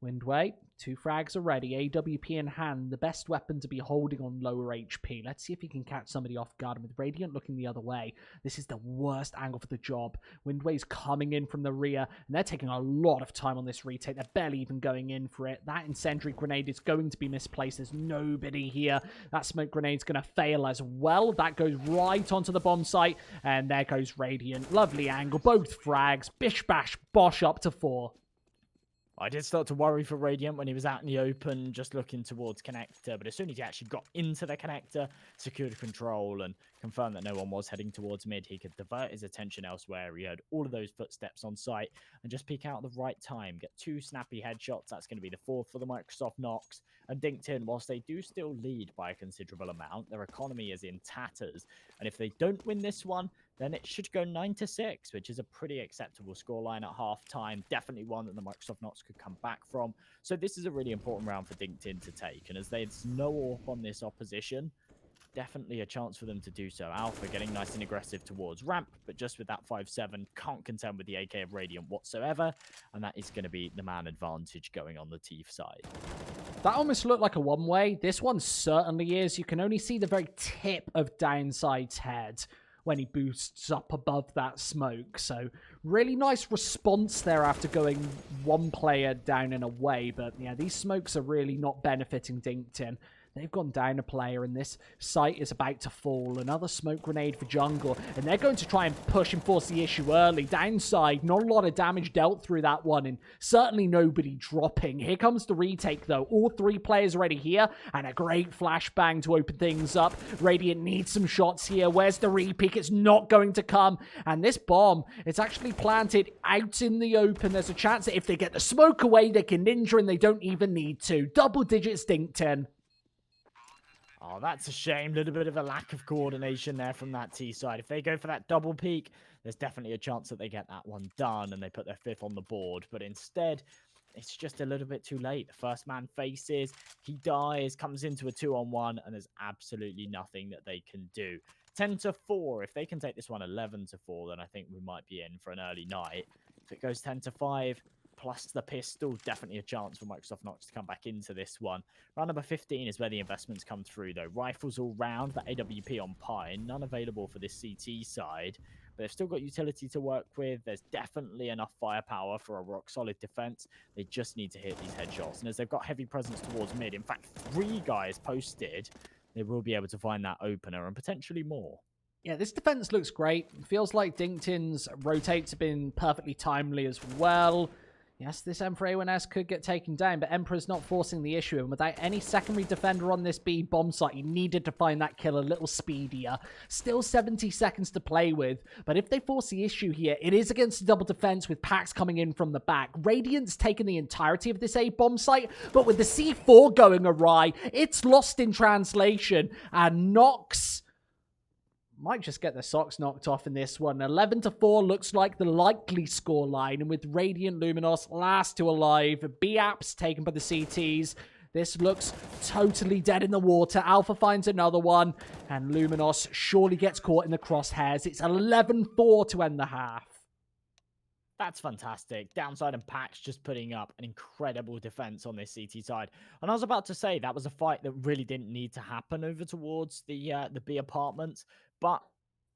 Windway, 2 frags already, AWP in hand, the best weapon to be holding on lower HP. Let's see if he can catch somebody off guard. And with Radiant looking the other way, this is the worst angle for the job. Windway's coming in from the rear, and they're taking a lot of time on this retake. They're barely even going in for it. That incendiary grenade is going to be misplaced. There's nobody here. That smoke grenade's going to fail as well. That goes right onto the bomb site, and there goes Radiant. Lovely angle, both frags. Bish bash bosh up to 4. I did start to worry for Radiant when he was out in the open, just looking towards connector. But as soon as he actually got into the connector, secured control, and confirmed that no one was heading towards mid, he could divert his attention elsewhere. He heard all of those footsteps on site and just peek out at the right time. Get 2 snappy headshots. That's going to be the 4th for the Microsoft NOX. And DinkedIn, whilst they do still lead by a considerable amount, their economy is in tatters. And if they don't win this one, then it should go 9-6, which is a pretty acceptable scoreline at halftime. Definitely one that the Microsoft NOX could come back from. So this is a really important round for DinkedIn to take. And as there's no AWP on this opposition, definitely a chance for them to do so. Alpha getting nice and aggressive towards ramp, but just with that 5-7, can't contend with the AK of Radiant whatsoever. And that is going to be the man advantage going on the Teeth side. That almost looked like a one-way. This one certainly is. You can only see the very tip of Downside's head when he boosts up above that smoke. So really nice response there after going 1 player down and away. But yeah, these smokes are really not benefiting DinkedIn. They've gone down a player, and this site is about to fall. Another smoke grenade for jungle, and they're going to try and push and force the issue early. Downside, not a lot of damage dealt through that one, and certainly nobody dropping. Here comes the retake, though. All 3 players already here, and a great flashbang to open things up. Radiant needs some shots here. Where's the repeak? It's not going to come, and this bomb, it's actually planted out in the open. There's a chance that if they get the smoke away, they can ninja, and they don't even need to. Double digits DinkedIn. Oh, that's a shame. A little bit of a lack of coordination there from that T side. If they go for that double peak, there's definitely a chance that they get that one done and they put their 5th on the board. But instead, it's just a little bit too late. The first man faces, he dies, comes into a 2-on-1, and there's absolutely nothing that they can do. 10-4. If they can take this one 11-4, then I think we might be in for an early night. If it goes 10-5, plus the pistol, definitely a chance for Microsoft NOX to come back into this one. Round number 15 is where the investments come through, though. Rifles all round, but AWP on Pine, none available for this CT side. But they've still got utility to work with. There's definitely enough firepower for a rock-solid defense. They just need to hit these headshots. And as they've got heavy presence towards mid, in fact, 3 guys posted, they will be able to find that opener and potentially more. Yeah, this defense looks great. Feels like DinkedIn's rotates have been perfectly timely as well. Yes, this Emperor A1S could get taken down, but Emperor's not forcing the issue. And without any secondary defender on this B bomb site, he needed to find that kill a little speedier. Still 70 seconds to play with, but if they force the issue here, it is against the double defense with packs coming in from the back. Radiant's taken the entirety of this A bomb site, but with the C4 going awry, it's lost in translation. And NOX might just get the socks knocked off in this one. 11-4 looks like the likely scoreline, and with Radiant Luminos last 2 alive, B-Apps taken by the CTs. This looks totally dead in the water. Alpha finds another one, and Luminos surely gets caught in the crosshairs. It's 11-4 to end the half. That's fantastic. Downside and Pax just putting up an incredible defense on this CT side. And I was about to say that was a fight that really didn't need to happen over towards the B apartments, but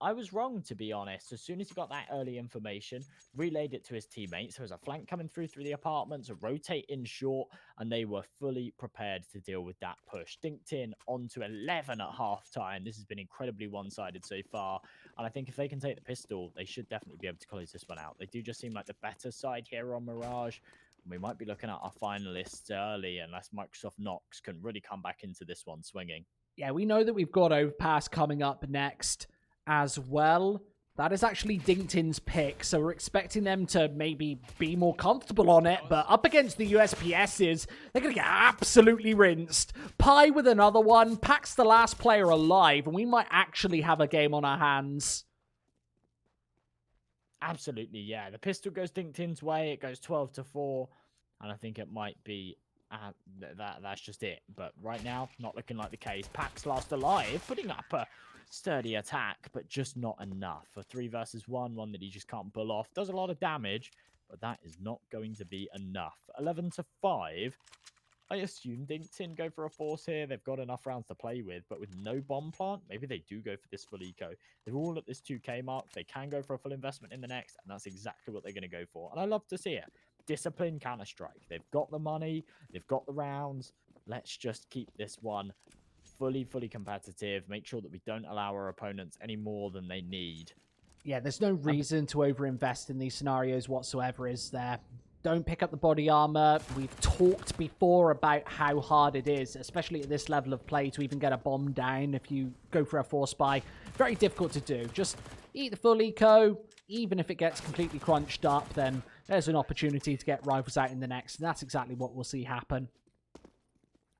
I was wrong, to be honest. As soon as he got that early information, relayed it to his teammates. There was a flank coming through the apartments, a rotate in short, and they were fully prepared to deal with that push. DinkedIn onto 11 at halftime. This has been incredibly one-sided so far. And I think if they can take the pistol, they should definitely be able to close this one out. They do just seem like the better side here on Mirage. And we might be looking at our finalists early unless Microsoft NOX can really come back into this one swinging. Yeah, we know that we've got Overpass coming up next as well. That is actually DinkedIn's pick, so we're expecting them to maybe be more comfortable on it, but up against the USPSs, they're going to get absolutely rinsed. Pi with another one, Pax the last player alive, and we might actually have a game on our hands. Absolutely, yeah. The pistol goes DinkedIn's way, it goes 12-4, and I think it might be that's just it. But right now, not looking like the case. Pax last alive, putting up a sturdy attack, but just not enough. A 3 versus 1, one that he just can't pull off. Does a lot of damage, but that is not going to be enough. 11-5. I assume DinkedIn go for a force here. They've got enough rounds to play with, but with no bomb plant, maybe they do go for this full eco. They're all at this 2k mark. They can go for a full investment in the next, and that's exactly what they're going to go for. And I love to see it. Discipline Counter-Strike. They've got the money. They've got the rounds. Let's just keep this one fully competitive. Make sure that we don't allow our opponents any more than they need. Yeah, there's no reason to overinvest in these scenarios whatsoever, is there? Don't pick up the body armor. We've talked before about how hard it is, especially at this level of play, to even get a bomb down if you go for a force buy. Very difficult to do. Just eat the full eco. Even if it gets completely crunched up, then there's an opportunity to get rifles out in the next. And that's exactly what we'll see happen.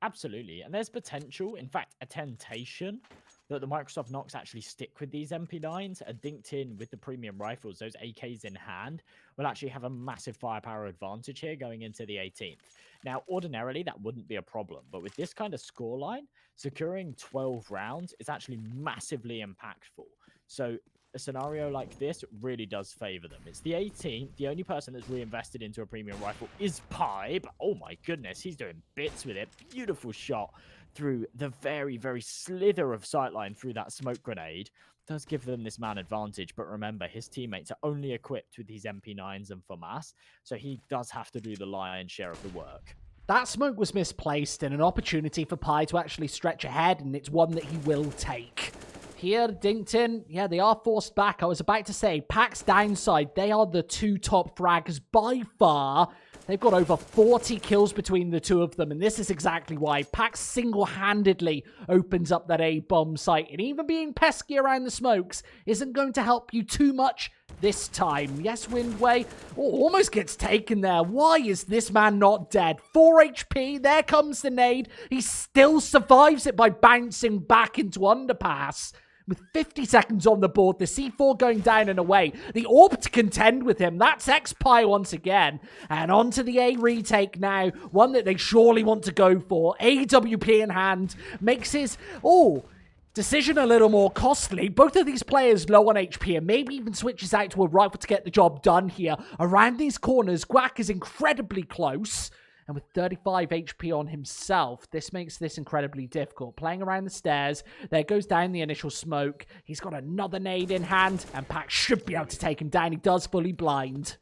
Absolutely. And there's potential, in fact, a temptation that the Microsoft NOX actually stick with these MP9s. And DinkedIn with the premium rifles, those AKs in hand, will actually have a massive firepower advantage here going into the 18th. Now, ordinarily, that wouldn't be a problem. But with this kind of scoreline, securing 12 rounds is actually massively impactful. So a scenario like this really does favor them. It's the 18th. The only person that's reinvested into a premium rifle is Pi. But oh my goodness, he's doing bits with it. Beautiful shot through the very slither of sightline through that smoke grenade. Does give them this man advantage, but remember, his teammates are only equipped with these MP9s and FAMAS, so he does have to do the lion's share of the work. That smoke was misplaced and an opportunity for Pi to actually stretch ahead, and it's one that he will take. Here, DinkedIn, yeah, they are forced back. I was about to say, Pax downside, they are the two top frags by far. They've got over 40 kills between the two of them, and this is exactly why. Pax single-handedly opens up that A-bomb site, and even being pesky around the smokes isn't going to help you too much this time. Yes, Windway almost gets taken there. Why is this man not dead? 4 HP, there comes the nade. He still survives it by bouncing back into underpass. With 50 seconds on the board, the C4 going down and away. The AWP to contend with him. That's X-Pi once again. And onto the A retake now. One that they surely want to go for. AWP in hand. Makes his, decision a little more costly. Both of these players low on HP and maybe even switches out to a rifle to get the job done here. Around these corners, Guac is incredibly close. And with 35 HP on himself, this makes this incredibly difficult. Playing around the stairs, there goes down the initial smoke. He's got another nade in hand, and Pax should be able to take him down. He does fully blind.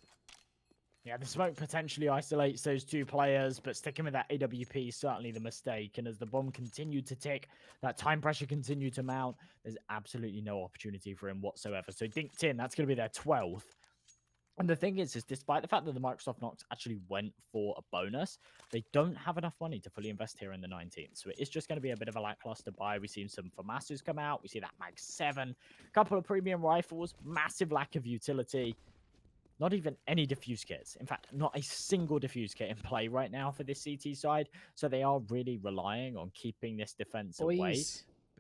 Yeah, the smoke potentially isolates those two players, but sticking with that AWP is certainly the mistake. And as the bomb continued to tick, that time pressure continued to mount, there's absolutely no opportunity for him whatsoever. So DinkedIn, that's going to be their 12th. And the thing is despite the fact that the Microsoft NOX actually went for a bonus, they don't have enough money to fully invest here in the 19th. So it is just going to be a bit of a lackluster buy. We've seen some FAMASs come out. We see that Mag 7, a couple of premium rifles, massive lack of utility. Not even any diffuse kits. In fact, not a single diffuse kit in play right now for this CT side. So they are really relying on keeping this defense away.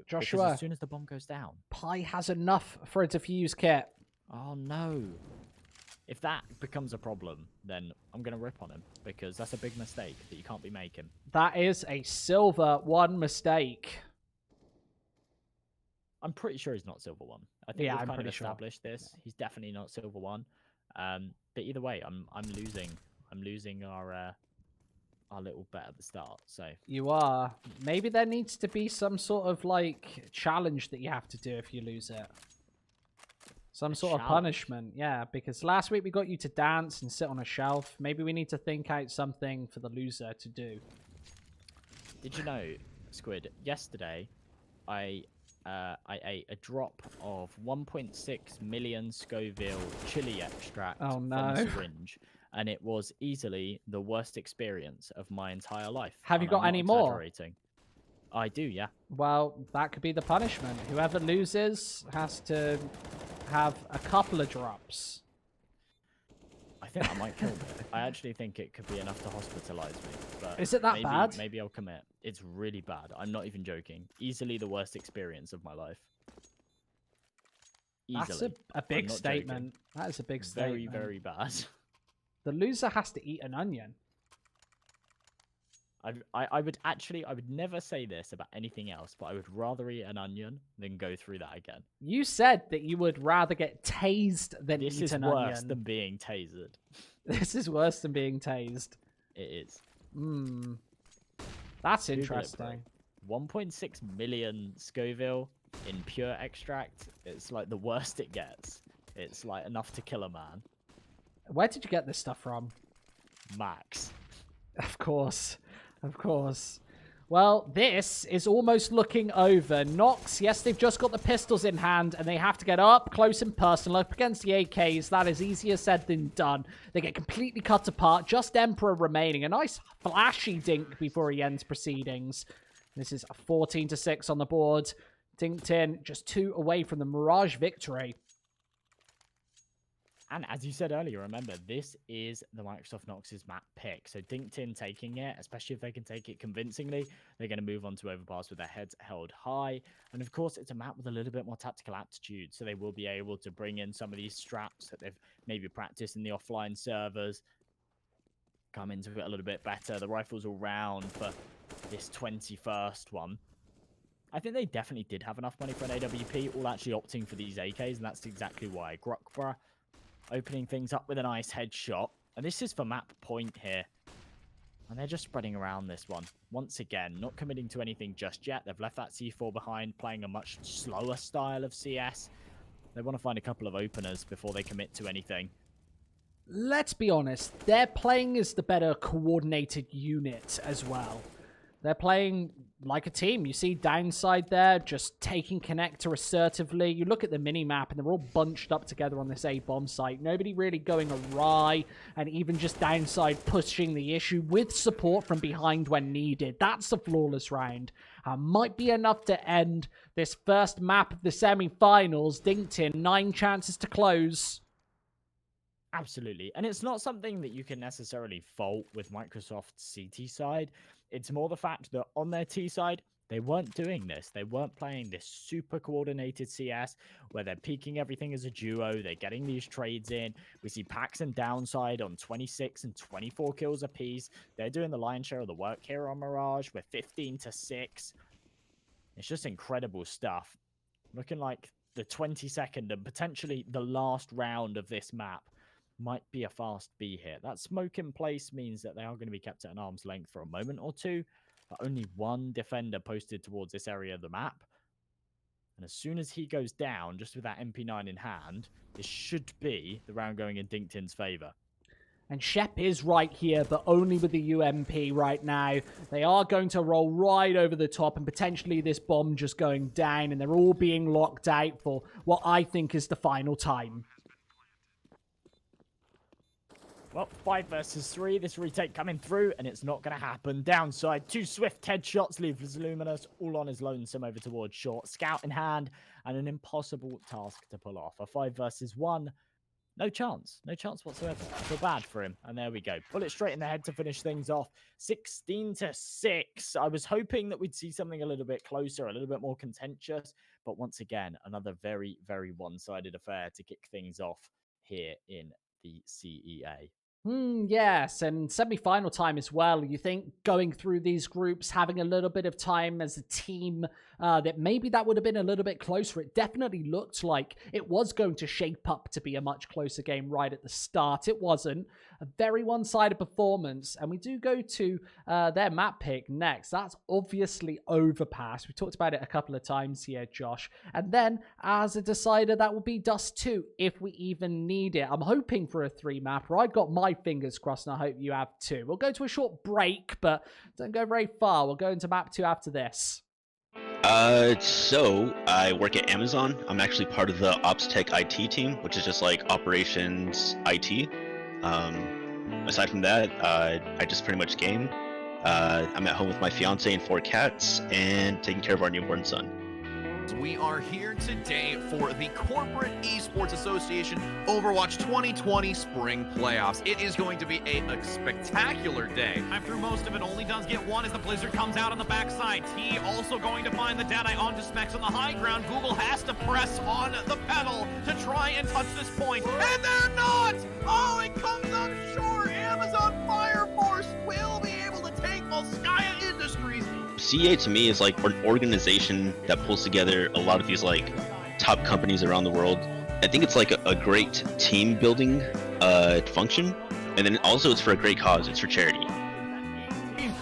Joshua, as soon as the bomb goes down, Pi has enough for a diffuse kit. Oh no. If that becomes a problem, then I'm going to rip on him, because that's a big mistake that you can't be making. That is a silver 1 mistake. I'm pretty sure he's not silver 1. I think we've kind of established this. He's definitely not silver 1. But either way, I'm losing. I'm losing our little bet at the start. So You are. Maybe there needs to be some sort of like challenge that you have to do if you lose it. Some A sort of challenge? punishment, yeah. Because last week we got you to dance and sit on a shelf. Maybe we need to think out something for the loser to do. did you know, Squid? Yesterday, I ate a drop of 1.6 million Scoville chili extract Oh, from no. a syringe, and it was easily the worst experience of my entire life. Have you And got I'm not any more? exaggerating. I do, yeah. Well, that could be the punishment. Whoever loses has to have a couple of drops. I think I might kill me. I actually think it could be enough to hospitalize me. But Is it that maybe, bad? Maybe I'll commit. It's really bad. I'm not even joking. Easily the worst experience of my life. Easily. That's a I'm big not statement. joking. That is a big Very, statement. very bad. The loser has to eat an onion. I would never say this about anything else, but I would rather eat an onion than go through that again. You said that you would rather get tased than This eat is an worse onion. than being tasered. This is worse than being tased. It is. Hmm. That's Google it, bro. interesting. 1.6 million Scoville in pure extract. It's like the worst it gets. It's like enough to kill a man. Where did you get this stuff from? Max. Of course. Of course. Well, this is almost looking over. NOX, yes, they've just got the pistols in hand, and they have to get up close and personal up against the AKs. That is easier said than done. They get completely cut apart. Just Emperor remaining. A nice flashy dink before he ends proceedings. This is a 14-6 on the board. DinkedIn just 2 away from the Mirage victory. And as you said earlier, remember, this is the Microsoft Nox's map pick. So DinkedIn taking it, especially if they can take it convincingly, they're going to move on to Overpass with their heads held high. And of course, it's a map with a little bit more tactical aptitude. So they will be able to bring in some of these straps that they've maybe practiced in the offline servers, come into it a little bit better. The rifles all round for this 21st one. I think they definitely did have enough money for an AWP, all actually opting for these AKs, and that's exactly why. Grukbra opening things up with a nice headshot. And this is for map point here. And they're just spreading around this one. Once again, not committing to anything just yet. They've left that C4 behind, playing a much slower style of CS. They want to find a couple of openers before they commit to anything. Let's be honest, they're playing as the better coordinated unit as well. They're playing like a team. You see Downside there, just taking connector assertively. You look at the mini-map, and they're all bunched up together on this A-bomb site. Nobody really going awry, and even just Downside pushing the issue with support from behind when needed. That's a flawless round. Might be enough to end this first map of the semi-finals. DinkedIn, 9 chances to close. Absolutely. And it's not something that you can necessarily fault with Microsoft's CT side. It's more the fact that on their T side, they weren't doing this. They weren't playing this super coordinated CS where they're peaking everything as a duo. They're getting these trades in. We see Pax and Downside on 26 and 24 kills apiece. They're doing the lion's share of the work here on Mirage. We're 15-6. It's just incredible stuff. Looking like the 22nd and potentially the last round of this map might be a fast B here. That smoke in place means that they are going to be kept at an arm's length for a moment or two, but only one defender posted towards this area of the map. And as soon as he goes down, just with that MP9 in hand, this should be the round going in DinkedIn's favor. And Shep is right here, but only with the UMP right now. They are going to roll right over the top, and potentially this bomb just going down, and they're all being locked out for what I think is the final time. Well, 5 versus 3. This retake coming through, and it's not going to happen. Downside, 2 swift headshots leaves Luminous all on his lonesome over towards short. Scout in hand, and an impossible task to pull off. A 5 versus 1. No chance. No chance whatsoever. I feel bad for him. And there we go. Bullet straight in the head to finish things off. 16-6. I was hoping that we'd see something a little bit closer, a little bit more contentious. But once again, another very, very one-sided affair to kick things off here in the CEA. Yes, and semi-final time as well. You think going through these groups, having a little bit of time as a team, that maybe that would have been a little bit closer. It definitely looked like it was going to shape up to be a much closer game right at the start. It wasn't. A very one-sided performance, and we do go to their map pick next. That's obviously Overpass. We talked about it a couple of times here, Josh. And then, as a decider, that will be Dust 2, if we even need it. I'm hoping for a 3-mapper. I've got my fingers crossed, and I hope you have too. We'll go to a short break, but don't go very far. We'll go into map 2 after this. So I work at Amazon. I'm actually part of the Ops Tech IT team, which is just like operations IT. Aside from that, I just pretty much game. I'm at home with my fiance and 4 cats and taking care of our newborn son. We are here today for the Corporate Esports Association Overwatch 2020 Spring Playoffs. It is going to be a spectacular day. I'm through most of it. Only does get one as the Blizzard comes out on the backside. T also going to find the Deadeye onto Specs on the high ground. Google has to press on the pedal to try and touch this point. And they're not! Oh, it comes up short. Amazon Fire Force will be able to take Volskaya Industries. CEA to me is like an organization that pulls together a lot of these like top companies around the world. I think it's like a great team building function, and then also it's for a great cause. It's for charity.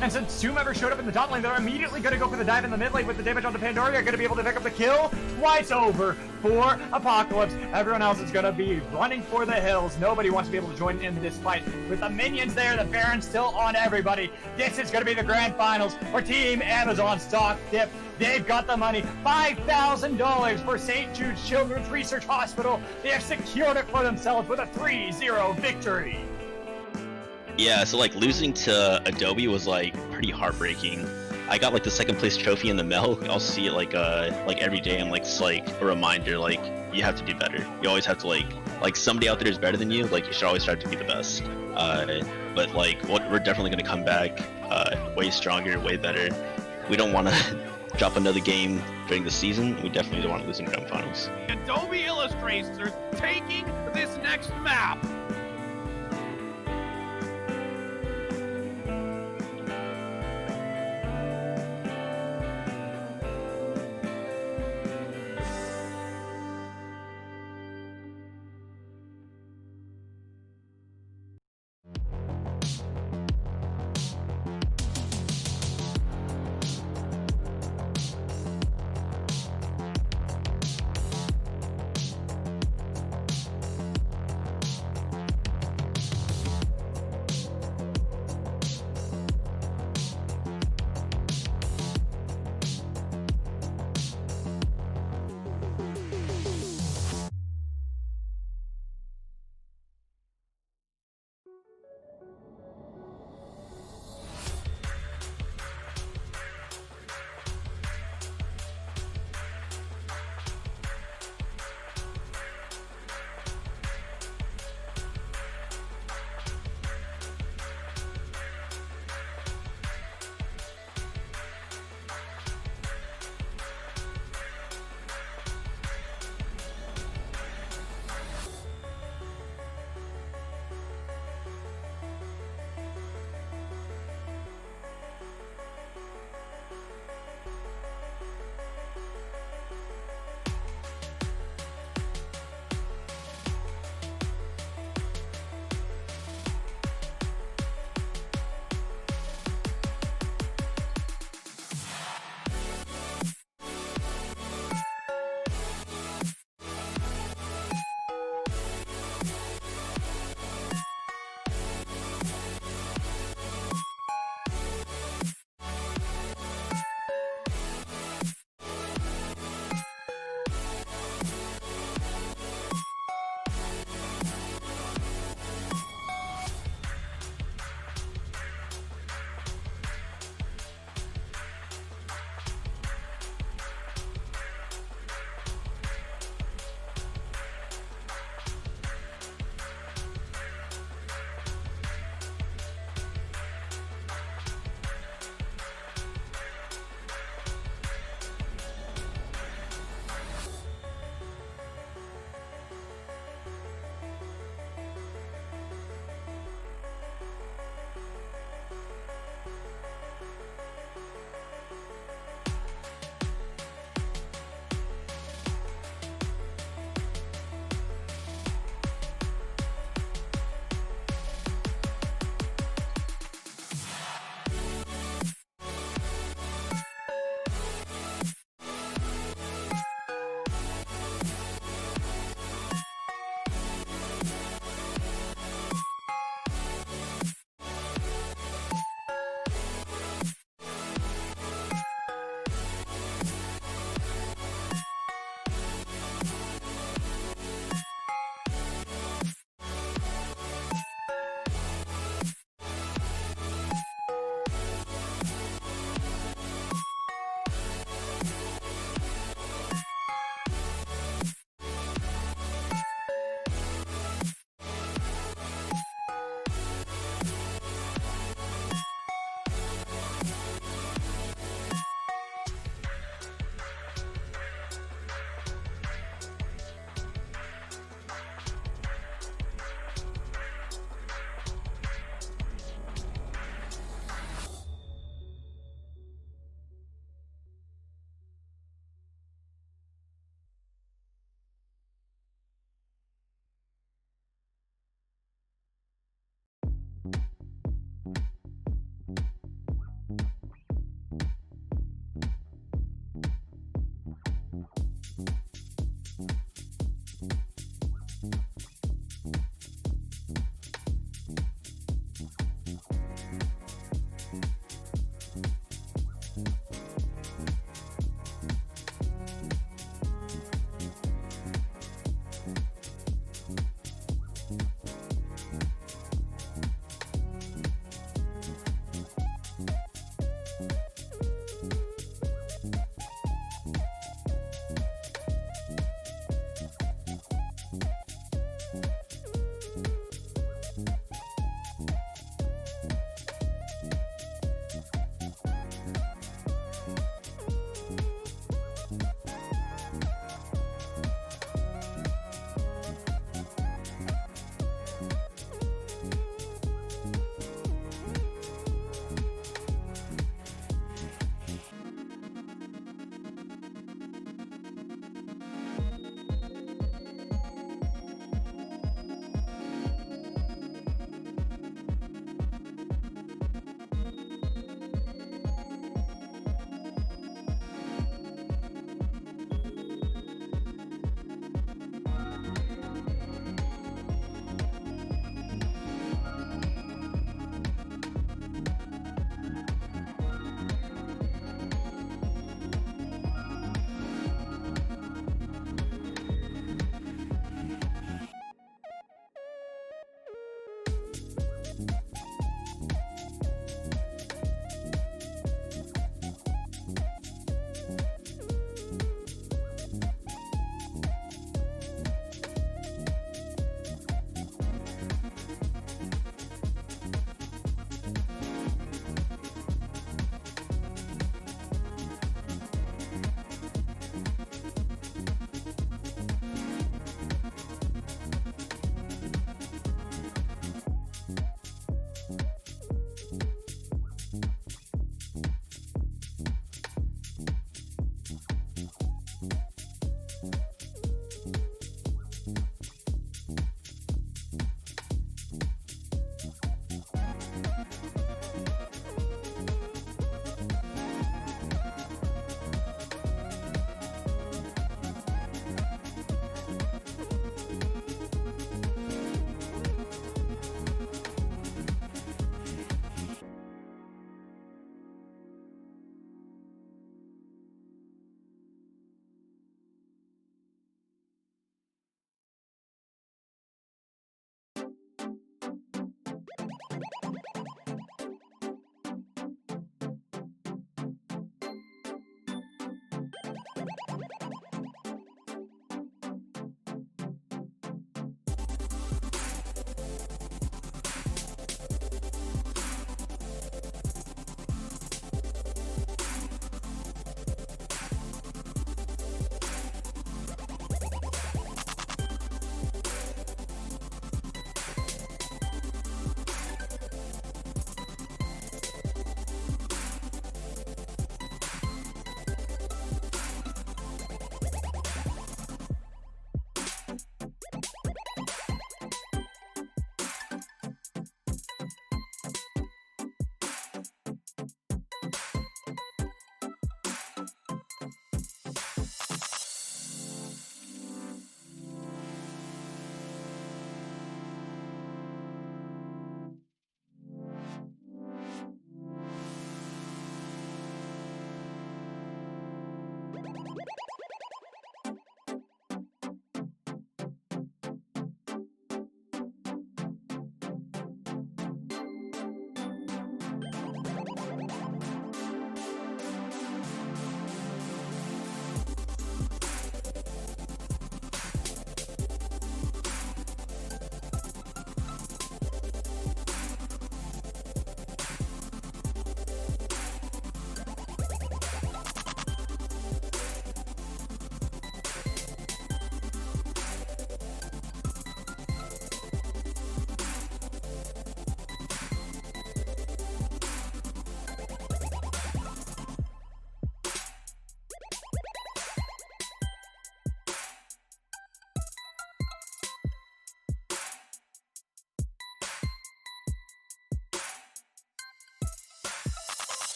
And since 2 members showed up in the top lane, they're immediately going to go for the dive in the mid lane with the damage on the Pandoria. Going to be able to pick up the kill. Twice over for Apocalypse. Everyone else is going to be running for the hills. Nobody wants to be able to join in this fight. With the minions there, the Baron's still on everybody. This is going to be the grand finals for Team Amazon stock dip. They've got the money, $5,000 for St. Jude's Children's Research Hospital. They have secured it for themselves with a 3-0 victory. Yeah, so like losing to Adobe was like pretty heartbreaking. I got like the 2nd place trophy in the mail. I'll see it like every day. I'm like, it's like a reminder, like you have to do better. You always have to like somebody out there is better than you. Like you should always try to be the best. But like we're definitely gonna come back way stronger, way better. We don't want to drop another game during the season. We definitely don't want to lose in grand finals. Adobe Illustrators taking this next map.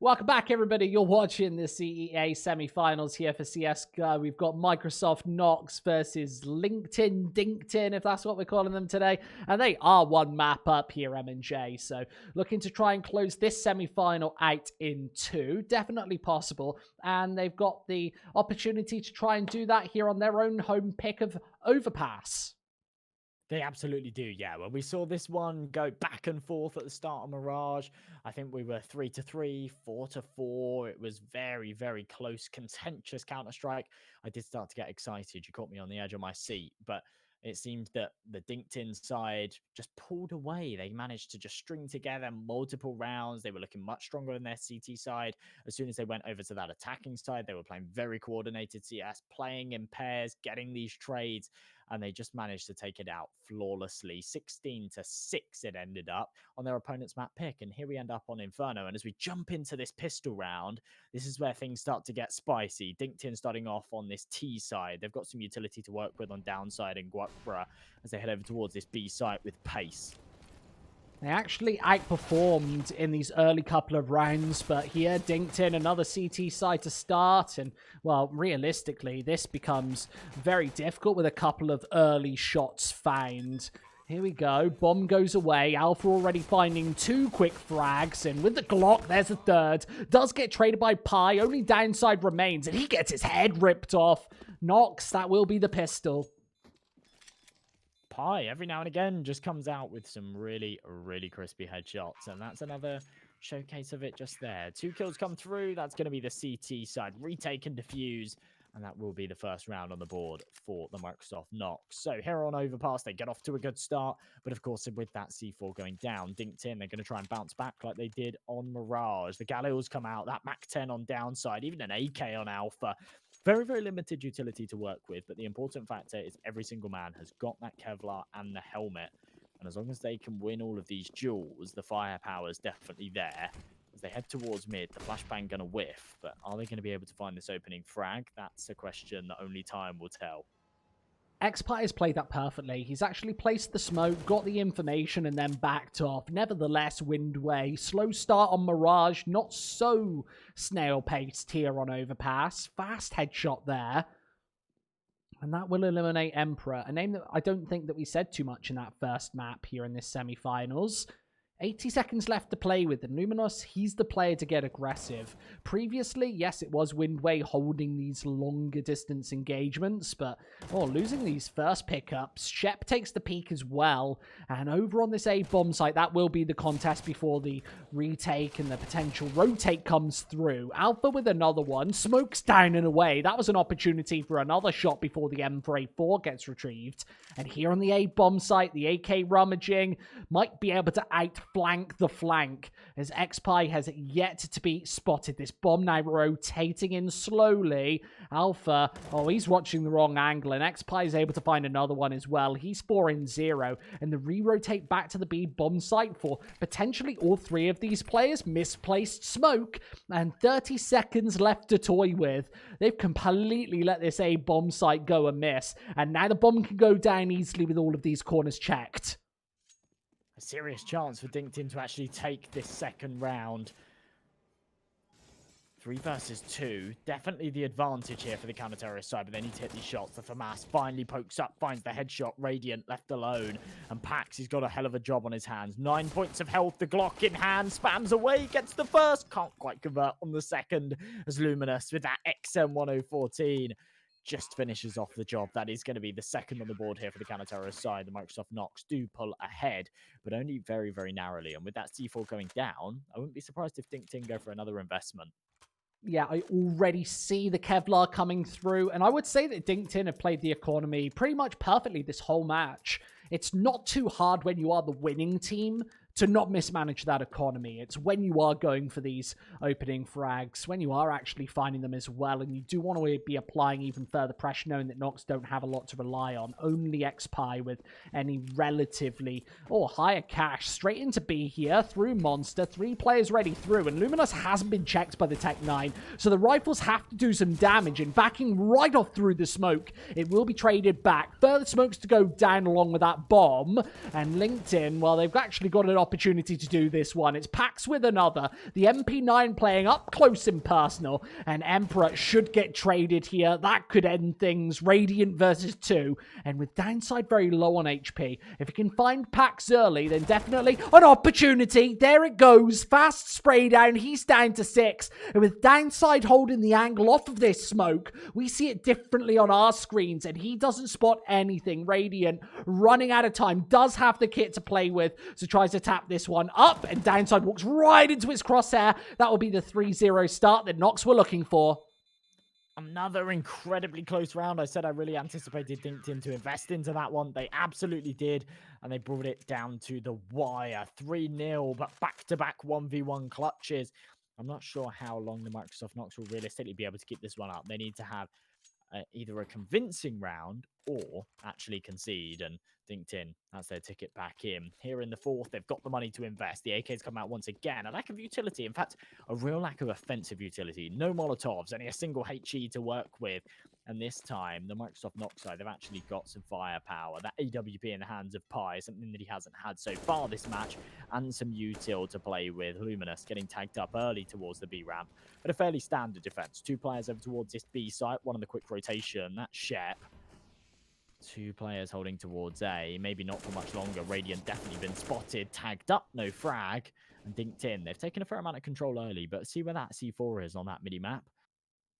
Welcome back, everybody. You're watching the CEA semifinals here for CSGO. We've got Microsoft NOX versus DinkedIn, if that's what we're calling them today. And they are one map up here, Emenjay. So looking to try and close this semifinal out in 2. Definitely possible. And they've got the opportunity to try and do that here on their own home pick of Overpass. They absolutely do, yeah. Well, we saw this one go back and forth at the start of Mirage. I think we were 3-3, 4-4. It was very, very close, contentious Counter-Strike. I did start to get excited. You caught me on the edge of my seat, but it seemed that the DinkedIn side just pulled away. They managed to just string together multiple rounds. They were looking much stronger on their CT side. As soon as they went over to that attacking side, they were playing very coordinated CS, playing in pairs, getting these trades, and they just managed to take it out flawlessly. 16-6 it ended up on their opponent's map pick, and here we end up on Inferno. And as we jump into this pistol round, this is where things start to get spicy. DinkedIn starting off on this T side. They've got some utility to work with on downside and Guapra as they head over towards this B site with pace. They actually outperformed in these early couple of rounds, but here, DinkedIn, another CT side to start, and, well, realistically, this becomes very difficult with a couple of early shots found. Here we go, bomb goes away, Alpha already finding 2 quick frags, and with the Glock, there's a third. Does get traded by Pi, only downside remains, and he gets his head ripped off. Nox, that will be the pistol. Pi every now and again just comes out with some really, really crispy headshots, and that's another showcase of it just there. 2 kills come through. That's going to be the CT side. Retake and defuse, and that will be the first round on the board for the Microsoft NOX. So here on Overpass, they get off to a good start, but of course, with that C4 going down, DinkedIn, they're going to try and bounce back like they did on Mirage. The Galils come out, that MAC-10 on downside, even an AK on Alpha. Very, very limited utility to work with, but the important factor is every single man has got that Kevlar and the helmet. And as long as they can win all of these duels, the firepower is definitely there. As they head towards mid, the flashbang going to whiff, but are they going to be able to find this opening frag? That's a question that only time will tell. Xpi has played that perfectly. He's actually placed the smoke, got the information, and then backed off. Nevertheless, Windway, slow start on Mirage, not so snail-paced here on Overpass. Fast headshot there. And that will eliminate Emperor, a name that I don't think that we said too much in that first map here in this semi-finals. 80 seconds left to play with. And Luminous, he's the player to get aggressive. Previously, yes, it was Windway holding these longer distance engagements, but losing these first pickups. Shep takes the peak as well. And over on this A bomb site, that will be the contest before the retake and the potential rotate comes through. Alpha with another one. Smoke's down and away. That was an opportunity for another shot before the M4A4 gets retrieved. And here on the A bomb site, the AK rummaging might be able to outflank the flank as Xpi has yet to be spotted. This bomb now rotating in slowly. Alpha, he's watching the wrong angle, and Xpi is able to find another one as well. He's 4-0, and the re-rotate back to the B bomb site for potentially all 3 of these players. Misplaced smoke, and 30 seconds left to toy with. They've completely let this A bomb site go amiss, and now the bomb can go down easily with all of these corners checked. A serious chance for DinkedIn to actually take this second round. 3 versus 2. Definitely the advantage here for the counter-terrorist side, but they need to hit these shots. The FAMAS finally pokes up, finds the headshot. Radiant left alone. And Pax, he's got a hell of a job on his hands. 9 points of health, the Glock in hand, spams away, gets the first. Can't quite convert on the second as Luminous with that XM1014 just finishes off the job. That is going to be the second on the board here for the counter-terrorist side. The Microsoft NOX do pull ahead, but only very, very narrowly. And with that C4 going down, I wouldn't be surprised if DinkedIn go for another investment. Yeah, I already see the Kevlar coming through, and I would say that DinkedIn have played the economy pretty much perfectly this whole match. It's not too hard when you are the winning team to not mismanage that economy. It's when you are going for these opening frags, when you are actually finding them as well, and you do want to be applying even further pressure, knowing that Nox don't have a lot to rely on. Only Xpi with any relatively higher cash. Straight into B here, through Monster. 3 players ready through, and Luminous hasn't been checked by the Tech-9, so the rifles have to do some damage, and backing right off through the smoke. It will be traded back. Further smokes to go down along with that bomb, and LinkedIn, well, they've actually got it opportunity to do this one. It's Pax with another. The MP9 playing up close and personal, and Emperor should get traded here. That could end things. Radiant versus 2, and with Downside very low on HP, if he can find Pax early, then definitely an opportunity. There it goes. Fast spray down. He's down to 6, and with Downside holding the angle off of this smoke, we see it differently on our screens, and he doesn't spot anything. Radiant running out of time, does have the kit to play with, so tries to tap this one up, and Downside walks right into his crosshair. That will be the 3-0 start that Nox were looking for. Another incredibly close round. I said I really anticipated DinkedIn to invest into that one. They absolutely did, and they brought it down to the wire. 3-0, but back-to-back 1v1 clutches. I'm not sure how long the Microsoft Nox will realistically be able to keep this one up. They need to have either a convincing round or actually concede, and DinkedIn, that's their ticket back in. Here in the fourth, they've got the money to invest. The AK's come out once again. A lack of utility. In fact, a real lack of offensive utility. No Molotovs, only a single HE to work with. And this time, the Microsoft Nox side, they've actually got some firepower. That AWP in the hands of Pi is something that he hasn't had so far this match, and some util to play with. Luminous getting tagged up early towards the B ramp, but a fairly standard defense. 2 players over towards this B site, one in the quick rotation. That's Shep. 2 players holding towards A. Maybe not for much longer. Radiant definitely been spotted, tagged up, no frag. And DinkedIn, they've taken a fair amount of control early, but see where that C4 is on that mini-map.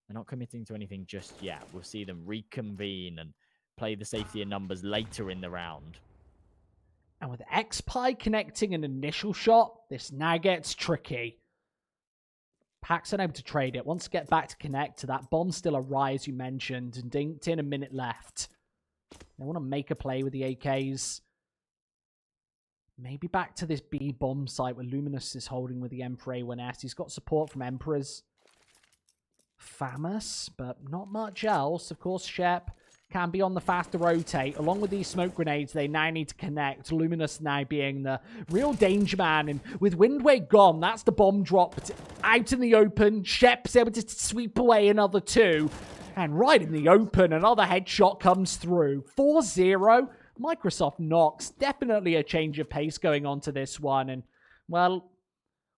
They're not committing to anything just yet. We'll see them reconvene and play the safety in numbers later in the round. And with XPie connecting an initial shot, this now gets tricky. Pax unable to trade it. Wants to get back to connect to that bomb still a rise you mentioned, and DinkedIn a minute left. They want to make a play with the AKs. Maybe back to this B bomb site where Luminous is holding with the Emperor A1S. He's got support from Emperors. Famous, but not much else. Of course, Shep can be on the faster rotate. Along with these smoke grenades, they now need to connect. Luminous now being the real danger man. And with Windway gone, that's the bomb dropped out in the open. Shep's able to sweep away another 2. And right in the open, another headshot comes through. 4-0. Microsoft Nox. Definitely a change of pace going on to this one. And, well,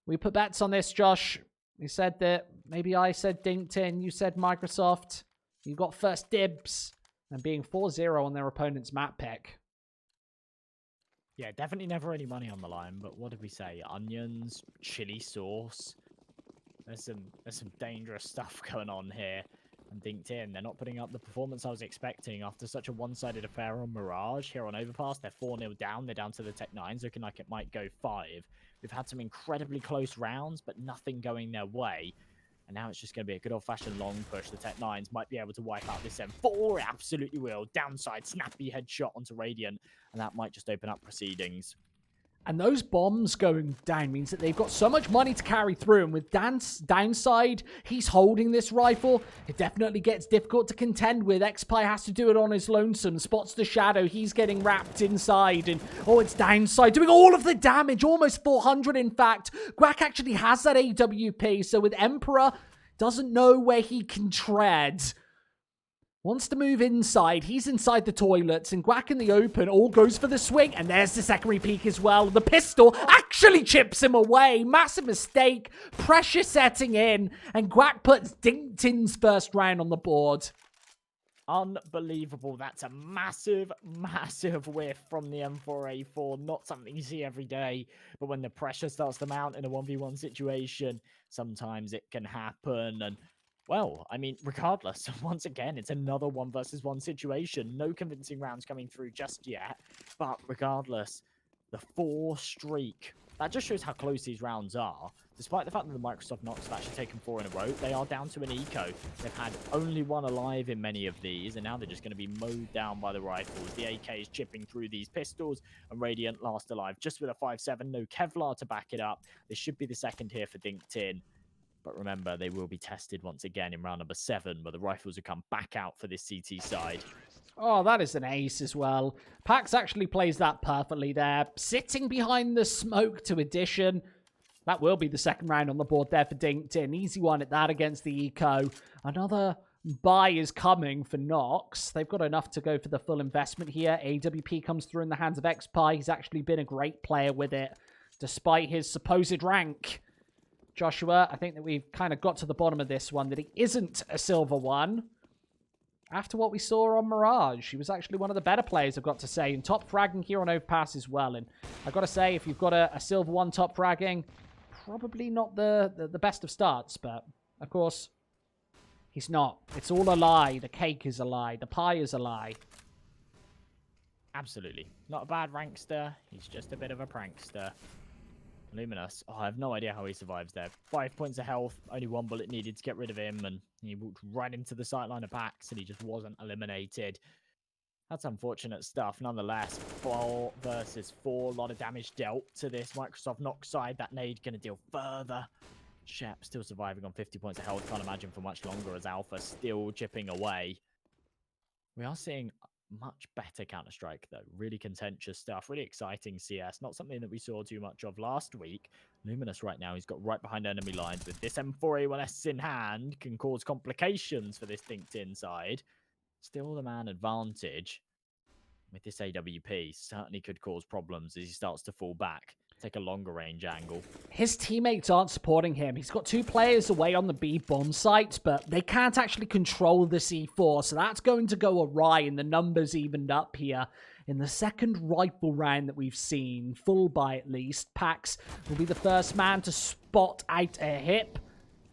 we put bets on this, Josh. We said that maybe I said DinkedIn, you said Microsoft. You got first dibs. And being 4-0 on their opponent's map pick. Yeah, definitely never any money on the line, but what did we say? Onions, chili sauce. There's some dangerous stuff going on here. And DinkedIn, they're not putting up the performance I was expecting after such a one-sided affair on Mirage. Here on Overpass, they're 4-0 down. They're down to the Tech 9s, looking like it might go 5. We've had some incredibly close rounds, but nothing going their way. And now it's just going to be a good old-fashioned long push. The Tech 9s might be able to wipe out this M4. It absolutely will. Downside, snappy headshot onto Radiant. And that might just open up proceedings. And those bombs going down means that they've got so much money to carry through. And with Downside, he's holding this rifle. It definitely gets difficult to contend with. XPie has to do it on his lonesome. Spots the shadow. He's getting wrapped inside. And, oh, it's Downside doing all of the damage. Almost 400, in fact. Guac actually has that AWP. So with Emperor, doesn't know where he can tread. Wants to move inside. He's inside the toilets. And Guac in the open all goes for the swing. And there's the secondary peek as well. The pistol actually chips him away. Massive mistake. Pressure setting in. And Guac puts DinkedIn's first round on the board. Unbelievable. That's a massive, massive whiff from the M4A4. Not something you see every day. But when the pressure starts to mount in a 1v1 situation, sometimes it can happen. And well, I mean, regardless, once again, it's another 1v1 situation. No convincing rounds coming through just yet. But regardless, the 4 streak, that just shows how close these rounds are. Despite the fact that the Microsoft Nox have actually taken 4 in a row, they are down to an eco. They've had only 1 alive in many of these, and now they're just going to be mowed down by the rifles. The AK is chipping through these pistols, and Radiant last alive just with a 5-7. No Kevlar to back it up. This should be the second here for DinkedIn. But remember, they will be tested once again in round number 7, where the rifles will come back out for this CT side. Oh, that is an ace as well. Pax actually plays that perfectly there. Sitting behind the smoke to addition. That will be the second round on the board there for DinkedIn. Easy one at that against the eco. Another buy is coming for Nox. They've got enough to go for the full investment here. AWP comes through in the hands of XPie. He's actually been a great player with it. despite his supposed rank. Joshua, I think that we've kind of got to the bottom of this one, that he isn't a silver one. After what we saw on Mirage, he was actually one of the better players, I've got to say, and top fragging here on Overpass as well. And I've got to say, if you've got a silver one top fragging, probably not the best of starts, but of course, he's not. It's all a lie. The cake is a lie. The pie is a lie. Absolutely. Not a bad rankster. He's just a bit of a prankster. Luminous. Oh, I have no idea how he survives there. 5 points of health. Only 1 bullet needed to get rid of him. And he walked right into the sightline of Pax. And he just wasn't eliminated. That's unfortunate stuff. Nonetheless, 4 versus 4. A lot of damage dealt to this Microsoft NOX side. That nade going to deal further. Shep still surviving on 50 points of health. Can't imagine for much longer as Alpha still chipping away. We are seeing much better Counter-Strike, though. Really contentious stuff. Really exciting CS. Not something that we saw too much of last week. Luminous right now, he's got right behind enemy lines with this M4A1S in hand. Can cause complications for this DinkedIn side. Still the man advantage. With this AWP, certainly could cause problems as he starts to fall back. Take a longer range angle. His teammates aren't supporting him. He's got 2 players away on the B bomb site, but they can't actually control the C4, so that's going to go awry, and the numbers evened up here. In the second rifle round that we've seen, full buy at least, Pax will be the first man to spot out a hip.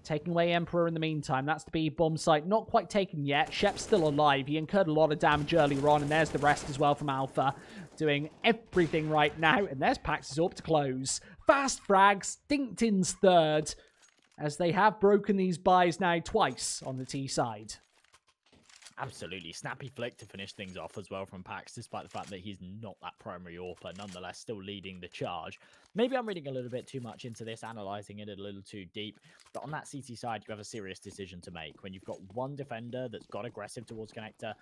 Taking away Emperor in the meantime. That's the B bomb site. Not quite taken yet. Shep's still alive. He incurred a lot of damage earlier on. And there's the rest as well from Alpha. Doing everything right now. And there's Pax's AWP to close. Fast frags. DinkedIn's third. As they have broken these buys now twice on the T side. Absolutely. Snappy flick to finish things off as well from Pax, despite the fact that he's not that primary AWPer, nonetheless still leading the charge. Maybe I'm reading a little bit too much into this, analysing it a little too deep, but on that CT side, you have a serious decision to make. When you've got one defender that's got aggressive towards connector,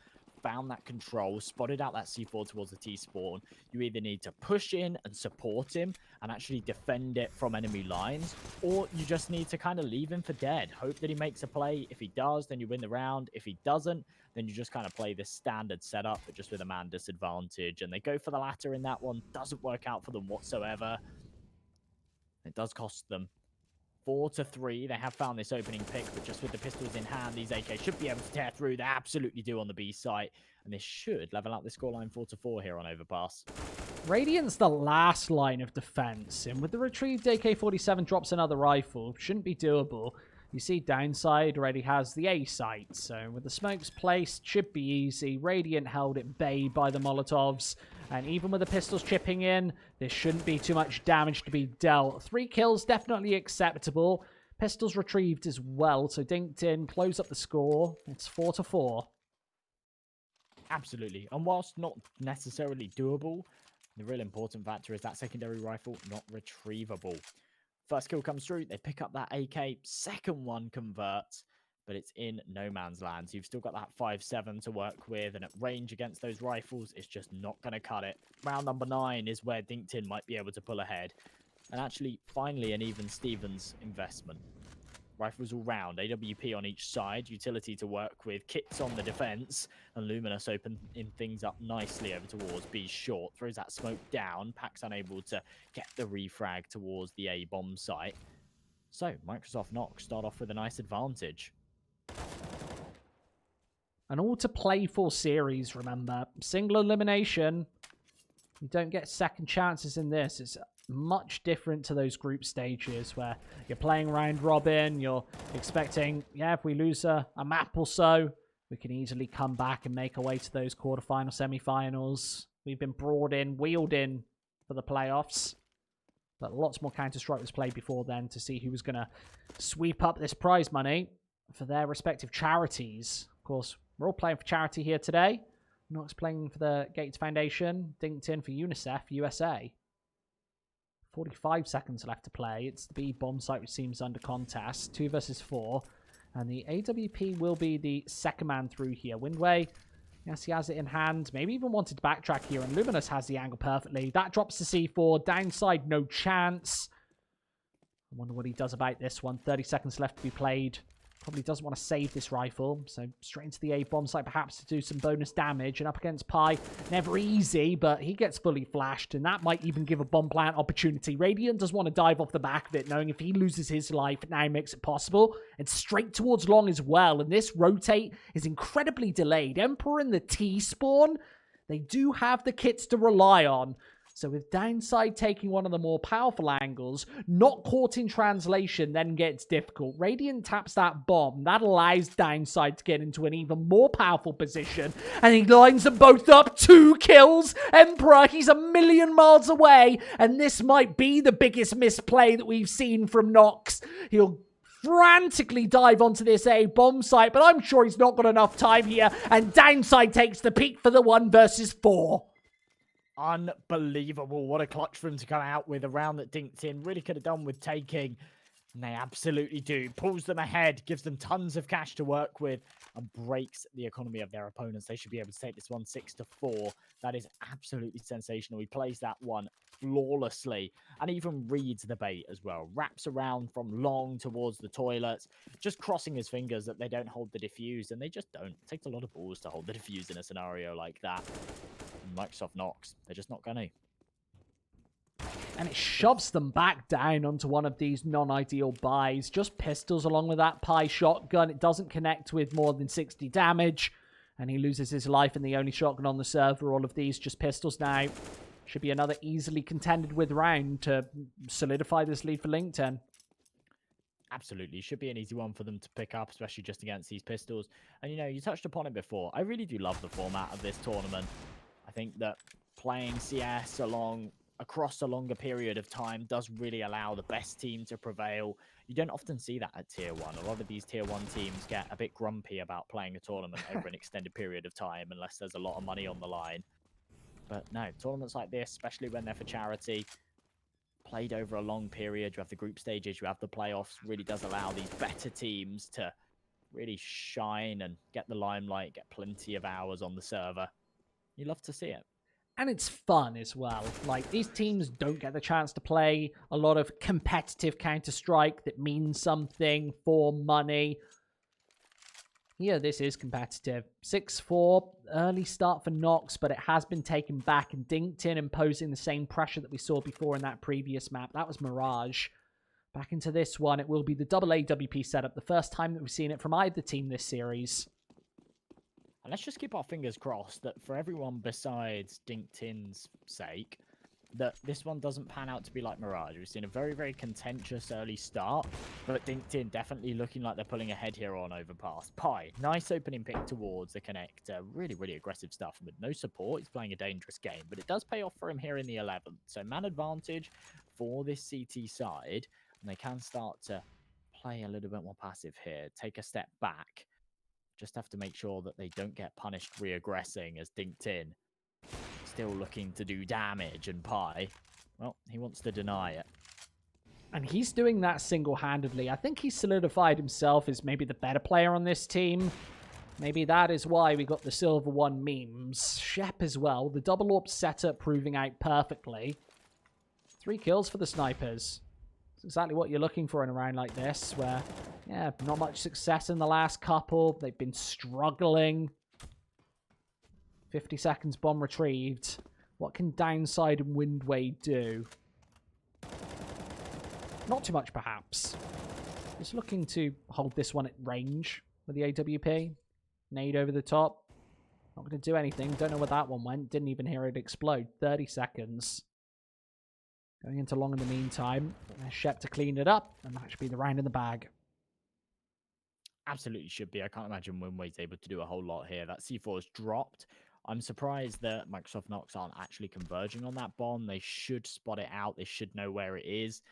found that control, spotted out that C4 towards the T-spawn, you either need to push in and support him and actually defend it from enemy lines, or you just need to kind of leave him for dead. Hope that he makes a play. If he does, then you win the round. If he doesn't, then you just kind of play this standard setup, but just with a man disadvantage. And they go for the latter in that one. Doesn't work out for them whatsoever. It does cost them 4-3. They have found this opening pick, but just with the pistols in hand, these AK should be able to tear through. They absolutely do on the B site, and this should level out the scoreline 4-4 here on Overpass. Radiant's the last line of defense, and with the retrieved AK-47 drops another rifle, shouldn't be doable. You see Downside already has the A site, so with the smokes placed, should be easy. Radiant held at bay by the Molotovs, and even with the pistols chipping in, there shouldn't be too much damage to be dealt. 3 kills, definitely acceptable. Pistols retrieved as well, so DinkedIn close up the score. It's 4-4. Absolutely, and whilst not necessarily doable, the real important factor is that secondary rifle not retrievable. First kill comes through, they pick up that AK, second one converts, but it's in no man's land. So you've still got that 5-7 to work with, and at range against those rifles, it's just not going to cut it. Round number 9 is where DinkedIn might be able to pull ahead. And actually, finally, an even Stevens investment. Rifles all round, AWP on each side, utility to work with, kits on the defense, and Luminous opening things up nicely over towards B short. Throws that smoke down, Pax unable to get the refrag towards the A bomb site. So, Microsoft NOX start off with a nice advantage. An all to play for series, remember. Single elimination. You don't get second chances in this. It's much different to those group stages where you're playing round robin, you're expecting, yeah, if we lose a map or so, we can easily come back and make our way to those quarterfinal, semi-finals. We've been brought in, wheeled in for the playoffs, but lots more Counter-Strike was played before then to see who was going to sweep up this prize money for their respective charities. Of course, we're all playing for charity here today. Nox playing for the Gates Foundation, DinkedIn for UNICEF, USA. 45 seconds left to play. It's the B bomb site which seems under contest. 2 versus 4. And the AWP will be the second man through here. Windway, yes, he has it in hand. Maybe even wanted to backtrack here. And Luminous has the angle perfectly. That drops to C4. Downside, no chance. I wonder what he does about this one. 30 seconds left to be played. Probably doesn't want to save this rifle, so straight into the A bomb site perhaps to do some bonus damage. And up against Pi, never easy, but he gets fully flashed, and that might even give a bomb plant opportunity. Radiant does want to dive off the back of it, knowing if he loses his life, it now makes it possible. And straight towards Long as well, and this rotate is incredibly delayed. Emperor and the T-spawn, they do have the kits to rely on. So with Downside taking one of the more powerful angles, not caught in translation then gets difficult. Radiant taps that bomb. That allows Downside to get into an even more powerful position. And he lines them both up. 2 kills. Emperor, he's a million miles away. And this might be the biggest misplay that we've seen from NOX. He'll frantically dive onto this A bomb site, but I'm sure he's not got enough time here. And Downside takes the peak for the 1 versus 4. Unbelievable. What a clutch for him to come out with a round that DinkedIn really could have done with taking. And they absolutely do. Pulls them ahead, gives them tons of cash to work with, and breaks the economy of their opponents. They should be able to take this one 6-4. That is absolutely sensational. He plays that one flawlessly and even reads the bait as well. Wraps around from Long towards the toilets, just crossing his fingers that they don't hold the defuse, and they just don't. It takes a lot of balls to hold the defuse in a scenario like that. Microsoft NOX, they're just not going to. And it shoves them back down onto one of these non-ideal buys. Just pistols along with that Pi shotgun. It doesn't connect with more than 60 damage. And he loses his life in the only shotgun on the server. All of these just pistols now. Should be another easily contended with round to solidify this lead for LinkedIn. Absolutely. Should be an easy one for them to pick up, especially just against these pistols. And, you know, you touched upon it before. I really do love the format of this tournament. I think that playing CS across a longer period of time does really allow the best team to prevail. You don't often see that at Tier 1. A lot of these Tier 1 teams get a bit grumpy about playing a tournament over an extended period of time unless there's a lot of money on the line. But no, tournaments like this, especially when they're for charity, played over a long period, you have the group stages, you have the playoffs, really does allow these better teams to really shine and get the limelight, get plenty of hours on the server. You love to see it. And it's fun as well. Like, these teams don't get the chance to play a lot of competitive Counter-Strike that means something for money. Here, this is competitive. 6-4, early start for NOX, but it has been taken back, and DinkedIn imposing the same pressure that we saw before in that previous map. That was Mirage. Back into this one, it will be the double AWP setup, the first time that we've seen it from either team this series. And let's just keep our fingers crossed that for everyone besides DinkedIn's sake, that this one doesn't pan out to be like Mirage. We've seen a very, very contentious early start, but DinkedIn definitely looking like they're pulling ahead here on Overpass. Pi, nice opening pick towards the connector. Really, really aggressive stuff. With no support, he's playing a dangerous game, but it does pay off for him here in the 11th. So man advantage for this CT side, and they can start to play a little bit more passive here. Take a step back. Just have to make sure that they don't get punished re-aggressing as DinkedIn still looking to do damage, and Pi, well, he wants to deny it. And he's doing that single-handedly. I think he's solidified himself as maybe the better player on this team. Maybe that is why we got the Silver 1 memes. Shep as well. The double AWP setup proving out perfectly. 3 kills for the snipers. It's exactly what you're looking for in a round like this, where, yeah, not much success in the last couple. They've been struggling. 50 seconds bomb retrieved. What can Downside and Windway do? Not too much, perhaps. Just looking to hold this one at range with the AWP. Nade over the top. Not going to do anything. Don't know where that one went. Didn't even hear it explode. 30 seconds. Going into long in the meantime. There's Shep to clean it up, and that should be the round in the bag. Absolutely should be. I can't imagine Winway's able to do a whole lot here. That C4 is dropped. I'm surprised that Microsoft NOX aren't actually converging on that bomb. They should spot it out. They should know where it is.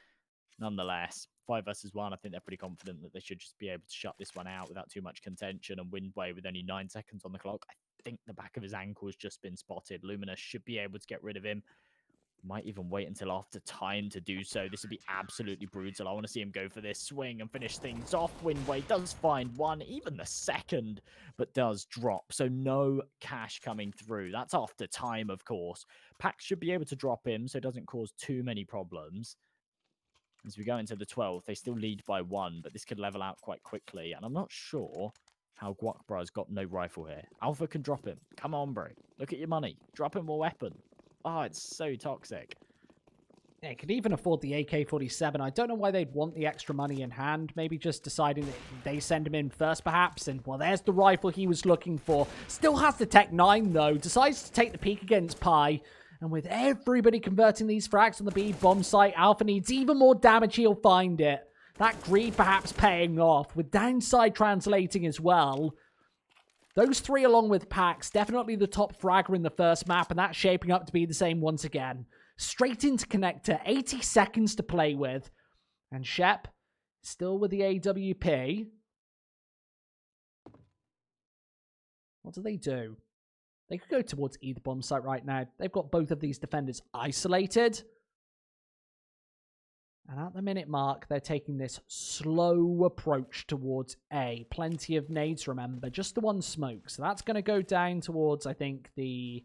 Nonetheless, 5 versus 1, I think they're pretty confident that they should just be able to shut this one out without too much contention. And Windway with only 9 seconds on the clock. I think the back of his ankle has just been spotted. Luminous should be able to get rid of him. Might even wait until after time to do so. This would be absolutely brutal. I want to see him go for this swing and finish things off. Windway does find one, even the second, but does drop. So no cash coming through. That's after time, of course. Pax should be able to drop him so it doesn't cause too many problems. As we go into the 12th, they still lead by 1, but this could level out quite quickly. And I'm not sure how Guakbra's got no rifle here. Alpha can drop him. Come on, bro. Look at your money. Drop him a weapon. Oh, it's so toxic. They could even afford the AK-47. I don't know why they'd want the extra money in hand. Maybe just deciding that they send him in first, perhaps. And, well, there's the rifle he was looking for. Still has the Tech 9, though. Decides to take the peek against Pi. And with everybody converting these frags on the B bomb site, Alpha needs even more damage. He'll find it. That greed perhaps paying off. With downside translating as well. Those 3 along with Pax, definitely the top fragger in the first map. And that's shaping up to be the same once again. Straight into connector, 80 seconds to play with. And Shep, still with the AWP. What do? They could go towards either bomb site right now. They've got both of these defenders isolated. And at the minute mark, they're taking this slow approach towards A. Plenty of nades, remember. Just the one smoke. So that's going to go down towards, I think, the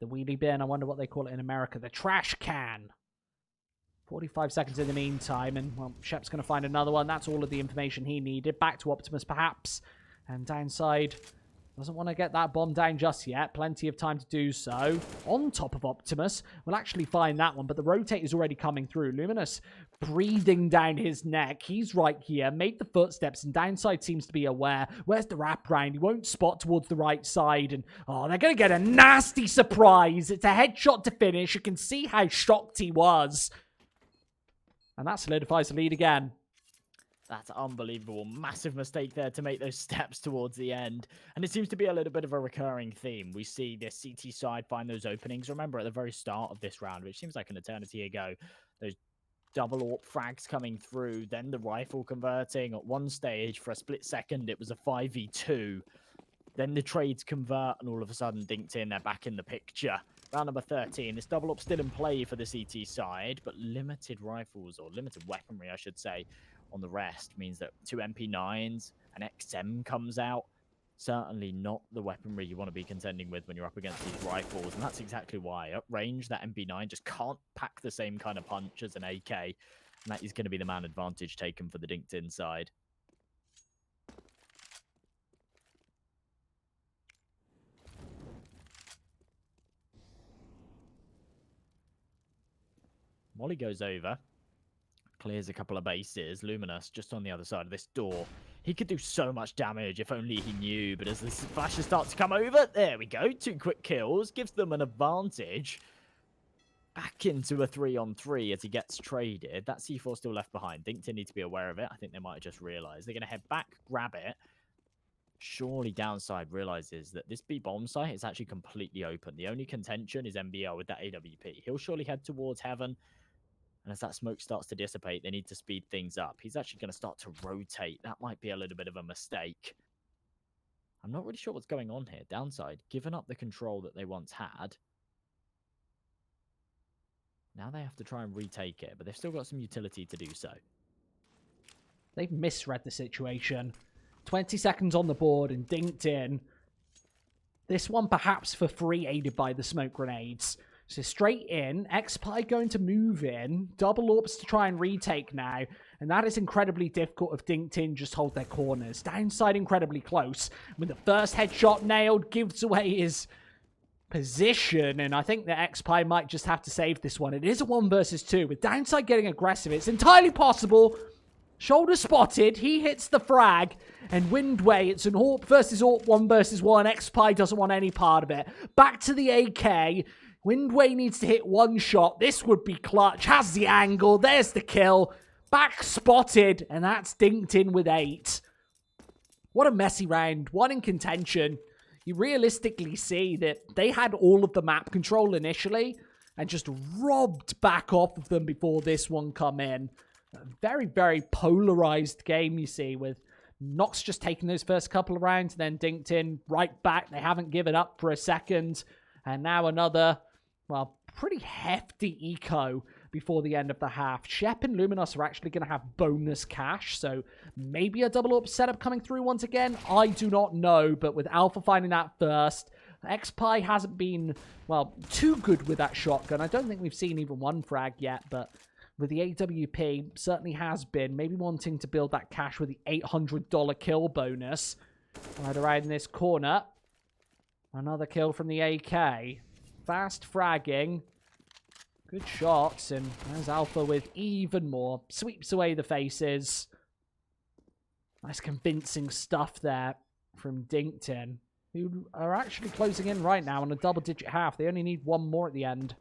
wheelie bin. I wonder what they call it in America. The trash can. 45 seconds in the meantime. And, well, Shep's going to find another one. That's all of the information he needed. Back to Optimus, perhaps. And downside doesn't want to get that bomb down just yet. Plenty of time to do so. On top of Optimus. We'll actually find that one. But the rotate is already coming through. Luminous breathing down his neck. He's right here. Made the footsteps. And downside seems to be aware. Where's the wrap round? He won't spot towards the right side. And, oh, they're going to get a nasty surprise. It's a headshot to finish. You can see how shocked he was. And that solidifies the lead again. That's unbelievable. Massive mistake there to make those steps towards the end. And it seems to be a little bit of a recurring theme. We see this CT side find those openings. Remember, at the very start of this round, which seems like an eternity ago, those double AWP frags coming through, then the rifle converting. At one stage, for a split second, it was a 5v2. Then the trades convert, and all of a sudden, DinkedIn, they're back in the picture. Round number 13. This double AWP still in play for the CT side, but limited rifles, or limited weaponry, I should say, on the rest means that 2 MP9s, an XM comes out. Certainly not the weaponry you want to be contending with when you're up against these rifles, and that's exactly why. At range, that MP9 just can't pack the same kind of punch as an AK, and that is going to be the man advantage taken for the DinkedIn side. Molly goes over. Clears a couple of bases. Luminous just on the other side of this door. He could do so much damage if only he knew. But as the flashes start to come over, there we go. 2 quick kills. Gives them an advantage. Back into a 3-on-3 as he gets traded. That C4 still left behind. DinkedIn need to be aware of it. I think they might have just realized. They're going to head back, grab it. Surely downside realizes that this B bomb site is actually completely open. The only contention is MBL with that AWP. He'll surely head towards heaven. And as that smoke starts to dissipate, they need to speed things up. He's actually going to start to rotate. That might be a little bit of a mistake. I'm not really sure what's going on here. Downside, given up the control that they once had. Now they have to try and retake it, but they've still got some utility to do so. They've misread the situation. 20 seconds on the board and DinkedIn. This one perhaps for free, aided by the smoke grenades. So straight in, X-Pie going to move in, double AWPs to try and retake now, and that is incredibly difficult if DinkedIn just hold their corners. Downside incredibly close. When the first headshot nailed, gives away his position, and I think that X-Pie might just have to save this one. It is a 1 versus 2, with Downside getting aggressive. It's entirely possible. Shoulder spotted, he hits the frag, and Windway, it's an AWP versus AWP 1 versus 1. X-Pie doesn't want any part of it. Back to the AK. Windway needs to hit 1 shot. This would be clutch. Has the angle. There's the kill. Back spotted. And that's DinkedIn with 8. What a messy round. 1 in contention. You realistically see that they had all of the map control initially and just robbed back off of them before this one come in. A very, very polarized game, you see, with NOX just taking those first couple of rounds, then DinkedIn right back. They haven't given up for a second. And now another, well, pretty hefty eco before the end of the half. Shep and Luminous are actually going to have bonus cash, so maybe a double AWP setup coming through once again. I do not know, but with Alpha finding that first, X-Pie hasn't been, well, too good with that shotgun. I don't think we've seen even 1 frag yet, but with the AWP certainly has been, maybe wanting to build that cash with the $800 kill bonus. Right around this corner. Another kill from the AK. Fast fragging. Good shots, and there's Alpha with even more. Sweeps away the faces. Nice convincing stuff there from DinkedIn, who are actually closing in right now on a double-digit half. They only need one more at the end.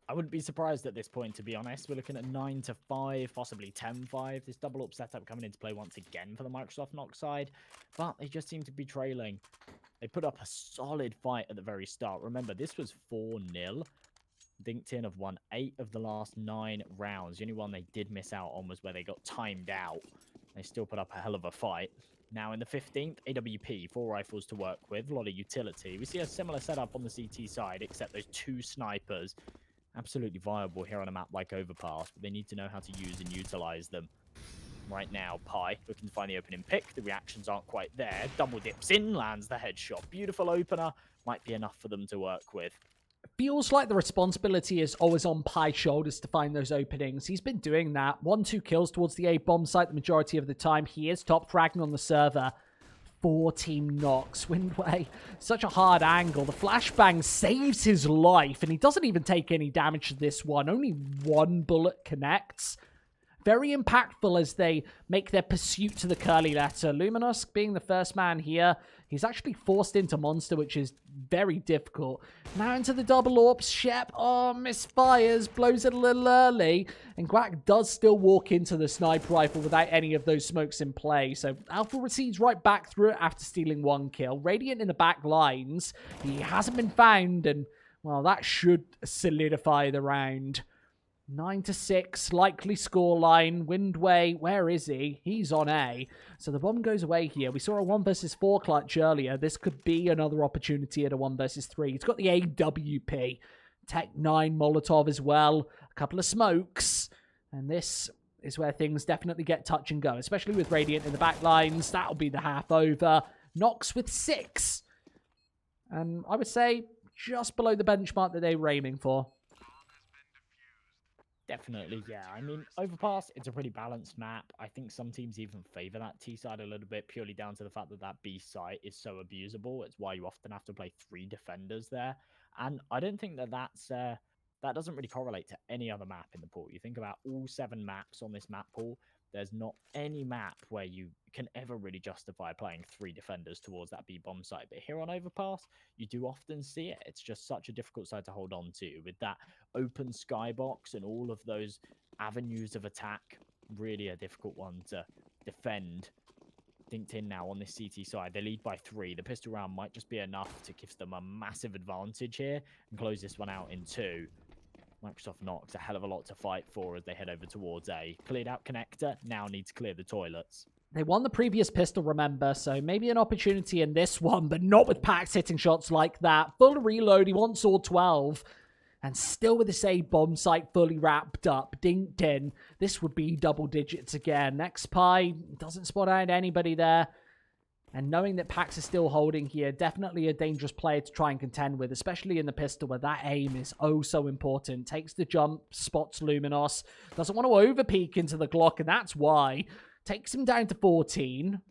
I wouldn't be surprised at this point, to be honest. We're looking at 9-5, possibly 10-5. This double-up setup coming into play once again for the Microsoft NOX side, but they just seem to be trailing. They put up a solid fight at the very start. Remember, this was 4-0. DinkedIn have won 8 of the last 9 rounds. The only one they did miss out on was where they got timed out. They still put up a hell of a fight. Now in the 15th, AWP, 4 rifles to work with, a lot of utility. We see a similar setup on the CT side, except those 2 snipers. Absolutely viable here on a map like Overpass, but they need to know how to use and utilize them. Right now, Pi looking to find the opening pick. The reactions aren't quite there. Double dips in, lands the headshot. Beautiful opener. Might be enough for them to work with. Feels like the responsibility is always on Pi's shoulders to find those openings. He's been doing that. 1-2 kills towards the A bomb site the majority of the time. He is top fragging on the server. 4-team NOX. Windway, such a hard angle. The flashbang saves his life, and he doesn't even take any damage to this one. Only 1 bullet connects. Very impactful as they make their pursuit to the curly letter. Luminous being the first man here. He's actually forced into Monster, which is very difficult. Now into the double AWPs. Shep, misfires, blows it a little early. And Quack does still walk into the sniper rifle without any of those smokes in play. So Alpha recedes right back through it after stealing 1 kill. Radiant in the back lines. He hasn't been found, and, well, that should solidify the round. 9-6, likely scoreline. Windway, where is he? He's on A. So the bomb goes away here. We saw a 1 versus 4 clutch earlier. This could be another opportunity at a 1 versus 3. He's got the AWP. Tech 9 Molotov as well. A couple of smokes. And this is where things definitely get touch and go, especially with Radiant in the back lines. That'll be the half over. Nox with 6. And I would say just below the benchmark that they were aiming for. Definitely, yeah. I mean, Overpass, it's a pretty balanced map. I think some teams even favor that T side a little bit, purely down to the fact that that B site is so abusable. It's why you often have to play 3 defenders there. And I don't think that that doesn't really correlate to any other map in the pool. You think about all 7 maps on this map pool, there's not any map where you can ever really justify playing 3 defenders towards that B bomb site. But here on Overpass, you do often see it. It's just such a difficult side to hold on to with that open skybox and all of those avenues of attack. Really a difficult one to defend. DinkedIn now on this CT side. They lead by 3. The pistol round might just be enough to give them a massive advantage here and close this one out in 2. Microsoft NOX, a hell of a lot to fight for as they head over towards A. Cleared out connector, now need to clear the toilets. They won the previous pistol, remember, so maybe an opportunity in this one, but not with Pax hitting shots like that. Full reload, he wants all 12. And still with this A bomb site fully wrapped up. DinkedIn, this would be double digits again. Next Pi doesn't spot out anybody there. And knowing that Pax is still holding here, definitely a dangerous player to try and contend with, especially in the pistol where that aim is oh so important. Takes the jump, spots Luminos, doesn't want to overpeak into the Glock, and that's why. Takes him down to 14.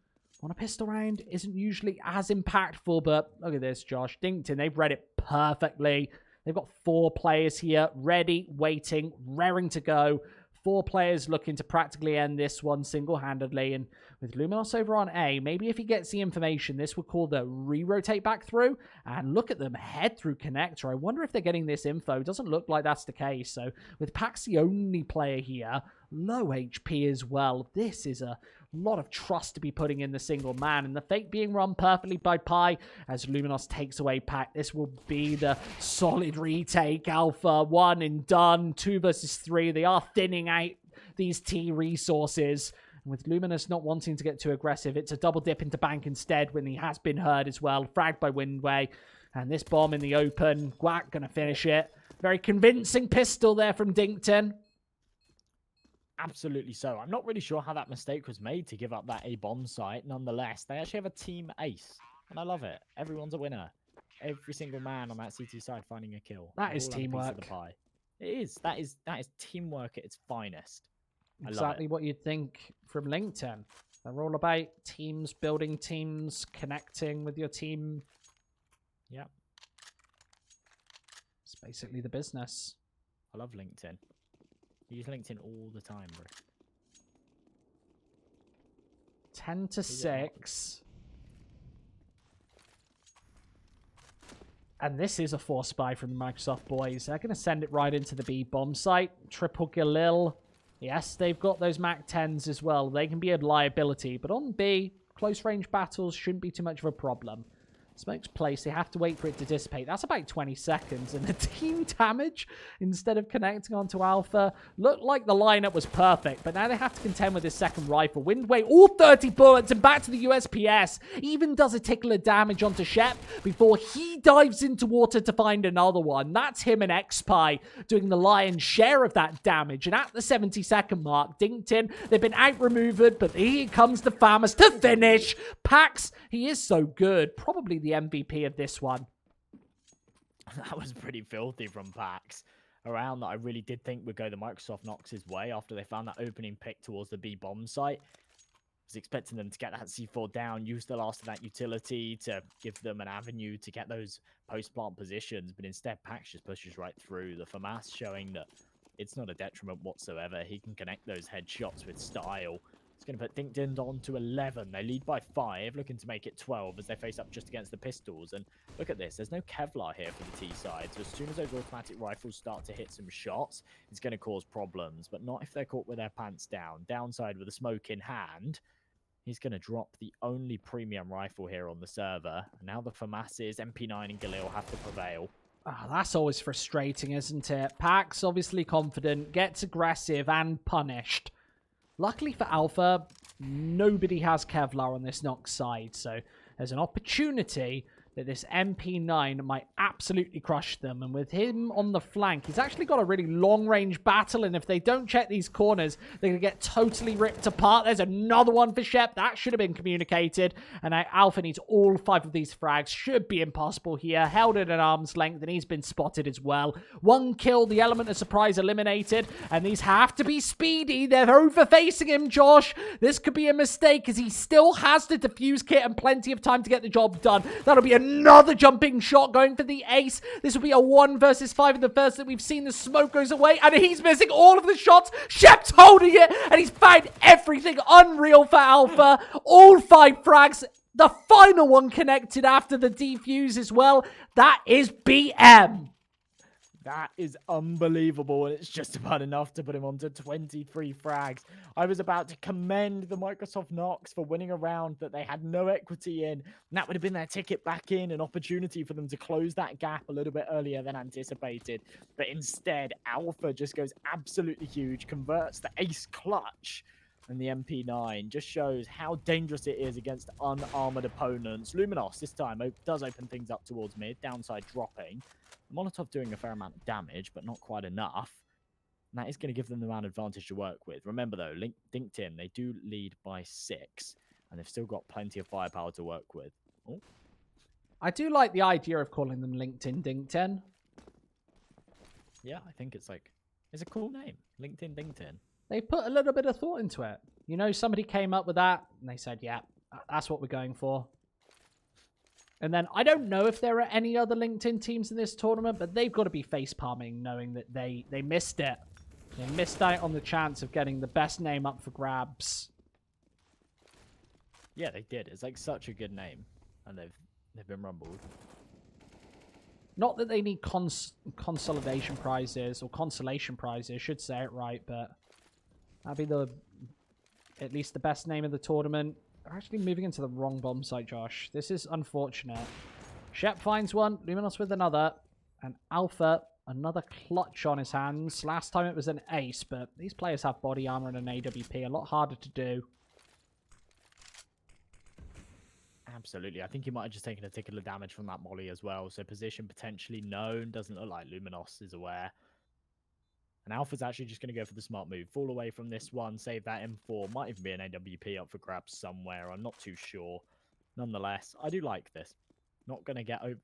On a pistol round isn't usually as impactful, but look at this, Josh. DinkedIn, they've read it perfectly. They've got 4 players here, ready, waiting, raring to go. 4 players looking to practically end this one single-handedly. And with Luminos over on A, maybe if he gets the information, this would call the re-rotate back through. And look at them head through connector. I wonder if they're getting this info. Doesn't look like that's the case. So with Pax the only player here, low HP as well. This is a lot of trust to be putting in the single man. And the fake being run perfectly by Pi as Luminos takes away Pac. This will be the solid retake. Alpha, 1 and done. 2 versus 3. They are thinning out these T resources. And with Luminous not wanting to get too aggressive, it's a double dip into bank instead when he has been heard as well. Fragged by Windway. And this bomb in the open. Guac gonna finish it. Very convincing pistol there from DinkedIn. Absolutely so. I'm not really sure how that mistake was made to give up that A bomb site. Nonetheless, they actually have a team ace. And I love it. Everyone's a winner. Every single man on that CT side finding a kill. That is All on a piece of teamwork. the pie. It is. That is teamwork at its finest. I love Exactly it. what you'd think from LinkedIn. They're all about teams, building teams, connecting with your team. Yeah, It's basically the business. I love LinkedIn. I use LinkedIn all the time, bro. 10 to 6. And this is a force buy from the Microsoft boys. They're going to send it right into the B bomb site. Triple Galil. Yes, they've got those Mac 10s as well. They can be a liability. But on B, close range battles shouldn't be too much of a problem. Smoke's placed. They have to wait for it to dissipate. That's about 20 seconds. And the team damage, instead of connecting onto Alpha, looked like the lineup was perfect. But now they have to contend with this second rifle. Windway, all 30 bullets and back to the USPS. Even does a tickler damage onto Shep before he dives into water to find another one. That's him and XPie doing the lion's share of that damage. And at the 70-second mark, DinkedIn, they've been out-removered, but here comes the Farmers to finish. Pax, he is so good. Probably the MVP of this one. That was pretty filthy from Pax. Around that, I really did think would go the Microsoft Nox's way after they found that opening pick towards the B bomb site. I was expecting them to get that C4 down, use the last of that utility to give them an avenue to get those post-plant positions, but instead Pax just pushes right through. The FAMAS showing that it's not a detriment whatsoever. He can connect those headshots with style. It's going to put DinkedIn on to 11. They lead by 5, looking to make it 12 as they face up just against the pistols. And look at this. There's no Kevlar here for the T side. So as soon as those automatic rifles start to hit some shots, it's going to cause problems. But not if they're caught with their pants down. Downside with a smoke in hand. He's going to drop the only premium rifle here on the server. And now the FAMAS's MP9 and Galil have to prevail. Oh, that's always frustrating, isn't it? Pax, obviously confident, gets aggressive and punished. Luckily for Alpha, nobody has Kevlar on this Nox side, so there's an opportunity that this MP9 might absolutely crush them. And with him on the flank, he's actually got a really long-range battle, and if they don't check these corners, they're going to get totally ripped apart. There's another one for Shep. That should have been communicated. And now Alpha needs all 5 of these frags. Should be impossible here. Held at an arm's length, and he's been spotted as well. 1 kill, the element of surprise eliminated, and these have to be speedy. They're over-facing him, Josh. This could be a mistake, as he still has the defuse kit and plenty of time to get the job done. That'll be another jumping shot going for the ace. This will be a 1 versus 5 in the first that we've seen. The smoke goes away, and he's missing all of the shots. Shep's holding it, and he's found everything. Unreal for Alpha. All 5 frags. The final one connected after the defuse as well. That is BM. That is unbelievable, and it's just about enough to put him onto 23 frags. I was about to commend the Microsoft Nox for winning a round that they had no equity in, and that would have been their ticket back in, an opportunity for them to close that gap a little bit earlier than anticipated. But instead, Alpha just goes absolutely huge, converts the ace clutch, and the MP9 just shows how dangerous it is against unarmored opponents. Luminos this time does open things up towards mid, downside dropping. Molotov doing a fair amount of damage, but not quite enough. And that is going to give them the man advantage to work with. Remember, though, DinkedIn, they do lead by 6, and they've still got plenty of firepower to work with. Oh. I do like the idea of calling them LinkedIn DinkedIn. Yeah, I think it's a cool name. LinkedIn DinkedIn. They put a little bit of thought into it. You know, somebody came up with that, and they said, yeah, that's what we're going for. And then I don't know if there are any other LinkedIn teams in this tournament, but they've got to be face-palming knowing that they missed it. They missed out on the chance of getting the best name up for grabs. Yeah, they did. It's like such a good name, and they've been rumbled. Not that they need consolidation prizes or consolation prizes, should say it right, but that'd be at least the best name of the tournament. They're actually moving into the wrong bomb site, Josh. This is unfortunate. Shep finds one, Luminos with another, and Alpha, another clutch on his hands. Last time it was an ace, but these players have body armor and an AWP. A lot harder to do. Absolutely. I think he might have just taken a ticket of damage from that molly as well. So position potentially known. Doesn't look like Luminos is aware. And Alpha's actually just going to go for the smart move. Fall away from this one. Save that M4. Might even be an AWP up for grabs somewhere. I'm not too sure. Nonetheless, I do like this. Not going to get over...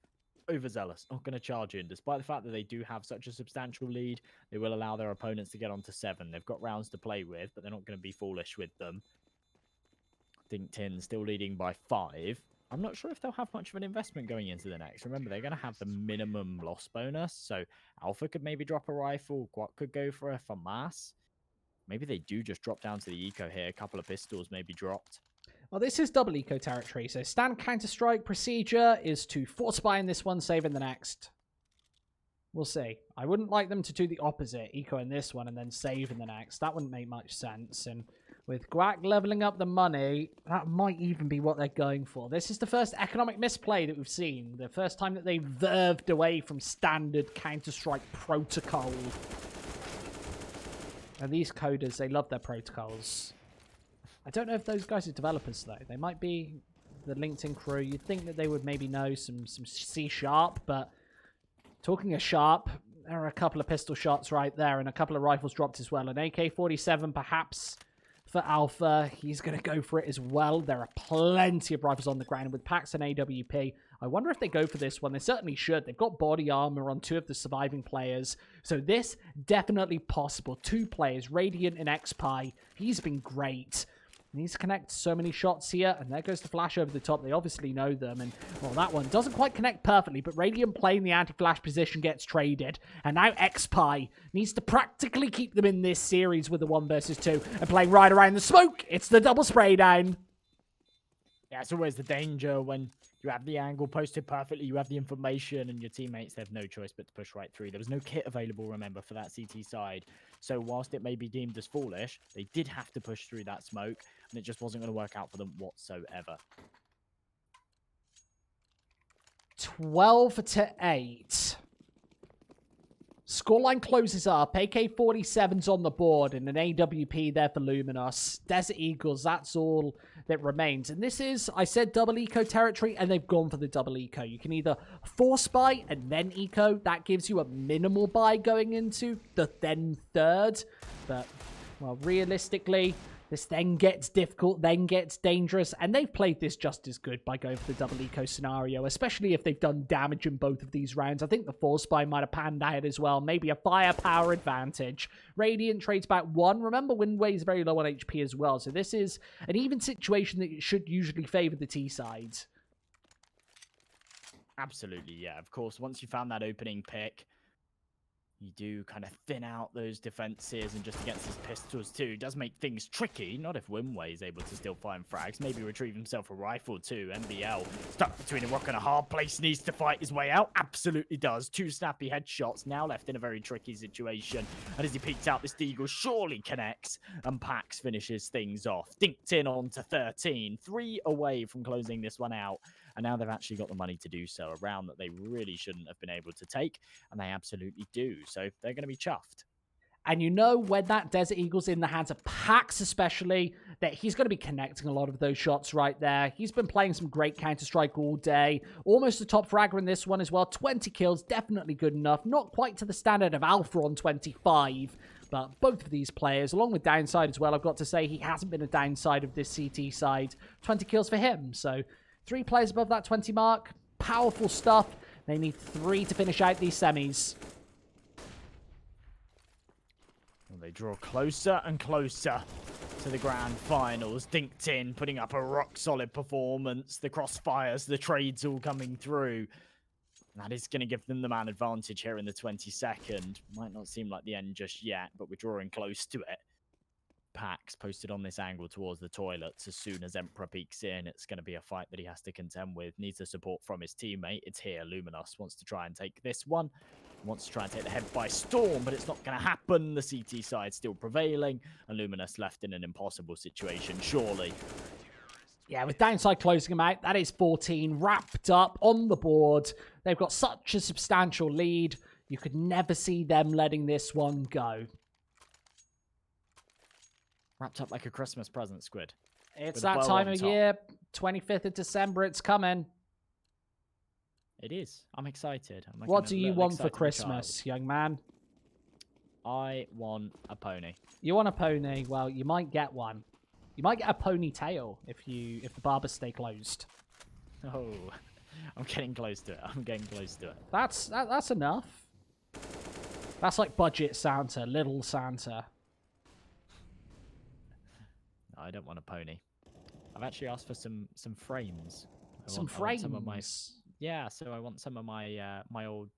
overzealous, not going to charge in. Despite the fact that they do have such a substantial lead, they will allow their opponents to get onto 7. They've got rounds to play with, but they're not going to be foolish with them. DinkedIn still leading by 5. I'm not sure if they'll have much of an investment going into the next. Remember, they're going to have the minimum loss bonus, so Alpha could maybe drop a rifle, Guat could go for a FAMAS. Maybe they do just drop down to the eco here. A couple of pistols maybe dropped. Well, this is double eco territory, so stand counter-strike procedure is to fortify in this one, save in the next. We'll see. I wouldn't like them to do the opposite, eco in this one and then save in the next. That wouldn't make much sense, and with Guac leveling up the money, that might even be what they're going for. This is the first economic misplay that we've seen. The first time that they've verved away from standard Counter-Strike protocol. And these coders, they love their protocols. I don't know if those guys are developers, though. They might be the LinkedIn crew. You'd think that they would maybe know some C#, but talking of sharp, there are a couple of pistol shots right there and a couple of rifles dropped as well. An AK-47, perhaps, for Alpha. He's going to go for it as well. There are plenty of rifles on the ground with Pax and AWP. I wonder if they go for this one. They certainly should. They've got body armor on 2 of the surviving players. So this, definitely possible. 2 players, Radiant and XPie. He's been great. Needs to connect so many shots here, and there goes the flash over the top. They obviously know them, and, well, that one doesn't quite connect perfectly, but Radiant playing the anti-flash position gets traded, and now XPie needs to practically keep them in this series with the 1 versus 2, and playing right around the smoke. It's the double spray down. Yeah, it's always the danger when you have the angle posted perfectly, you have the information, and your teammates, they have no choice but to push right through. There was no kit available, remember, for that CT side. So whilst it may be deemed as foolish, they did have to push through that smoke, and it just wasn't going to work out for them whatsoever. 12-8. Scoreline closes up. AK-47's on the board and an AWP there for Luminous. Desert Eagles, that's all that remains. And this is, I said, double eco territory, and they've gone for the double eco. You can either force buy and then eco. That gives you a minimal buy going into the then third. But, well, realistically, this then gets difficult, then gets dangerous, and they've played this just as good by going for the double eco scenario, especially if they've done damage in both of these rounds. I think the force buy might have panned out as well, maybe a firepower advantage. Radiant trades back 1. Remember, Windway is very low on HP as well, so this is an even situation that should usually favor the T side. Absolutely, yeah. Of course, once you found that opening pick, you do kind of thin out those defenses, and just against his pistols too, does make things tricky. Not if Wimway is able to still find frags. Maybe retrieve himself a rifle too. MBL stuck between a rock and a hard place, needs to fight his way out. Absolutely does. 2 snappy headshots, now left in a very tricky situation. And as he peeks out, this Deagle surely connects, and Pax finishes things off. DinkedIn on to 13. 3 away from closing this one out. And now they've actually got the money to do so. A round that they really shouldn't have been able to take, and they absolutely do. So they're going to be chuffed. And you know, when that Desert Eagle's in the hands of Pax especially, that he's going to be connecting a lot of those shots right there. He's been playing some great Counter-Strike all day. Almost a top fragger in this one as well. 20 kills, definitely good enough. Not quite to the standard of Alpha on 25. But both of these players, along with Downside as well, I've got to say he hasn't been a downside of this CT side. 20 kills for him. So 3 players above that 20 mark. Powerful stuff. They need 3 to finish out these semis. Well, they draw closer and closer to the grand finals. DinkedIn putting up a rock-solid performance. The crossfires, the trades all coming through. That is going to give them the man advantage here in the 22nd. Might not seem like the end just yet, but we're drawing close to it. Pax posted on this angle towards the toilets. As soon as Emperor peeks in, it's going to be a fight that he has to contend with. Needs the support from his teammate. It's here. Luminous wants to try and take this one. Wants to try and take the head by storm, but it's not going to happen. The CT side still prevailing, and Luminous left in an impossible situation, surely. Yeah, with Downside closing them out, that is 14 wrapped up on the board. They've got such a substantial lead. You could never see them letting this one go. Wrapped up like a Christmas present, Squid. It's that time of year, 25th of December, it's coming. It is. I'm excited. What do you want for Christmas, young man? I want a pony. You want a pony? Well, you might get one. You might get a ponytail if the barbers stay closed. Oh, I'm getting close to it. I'm getting close to it. That's enough. That's like budget Santa, little Santa. No, I don't want a pony. I've actually asked for some frames. Some I want some of my frames. yeah. So I want some of my my old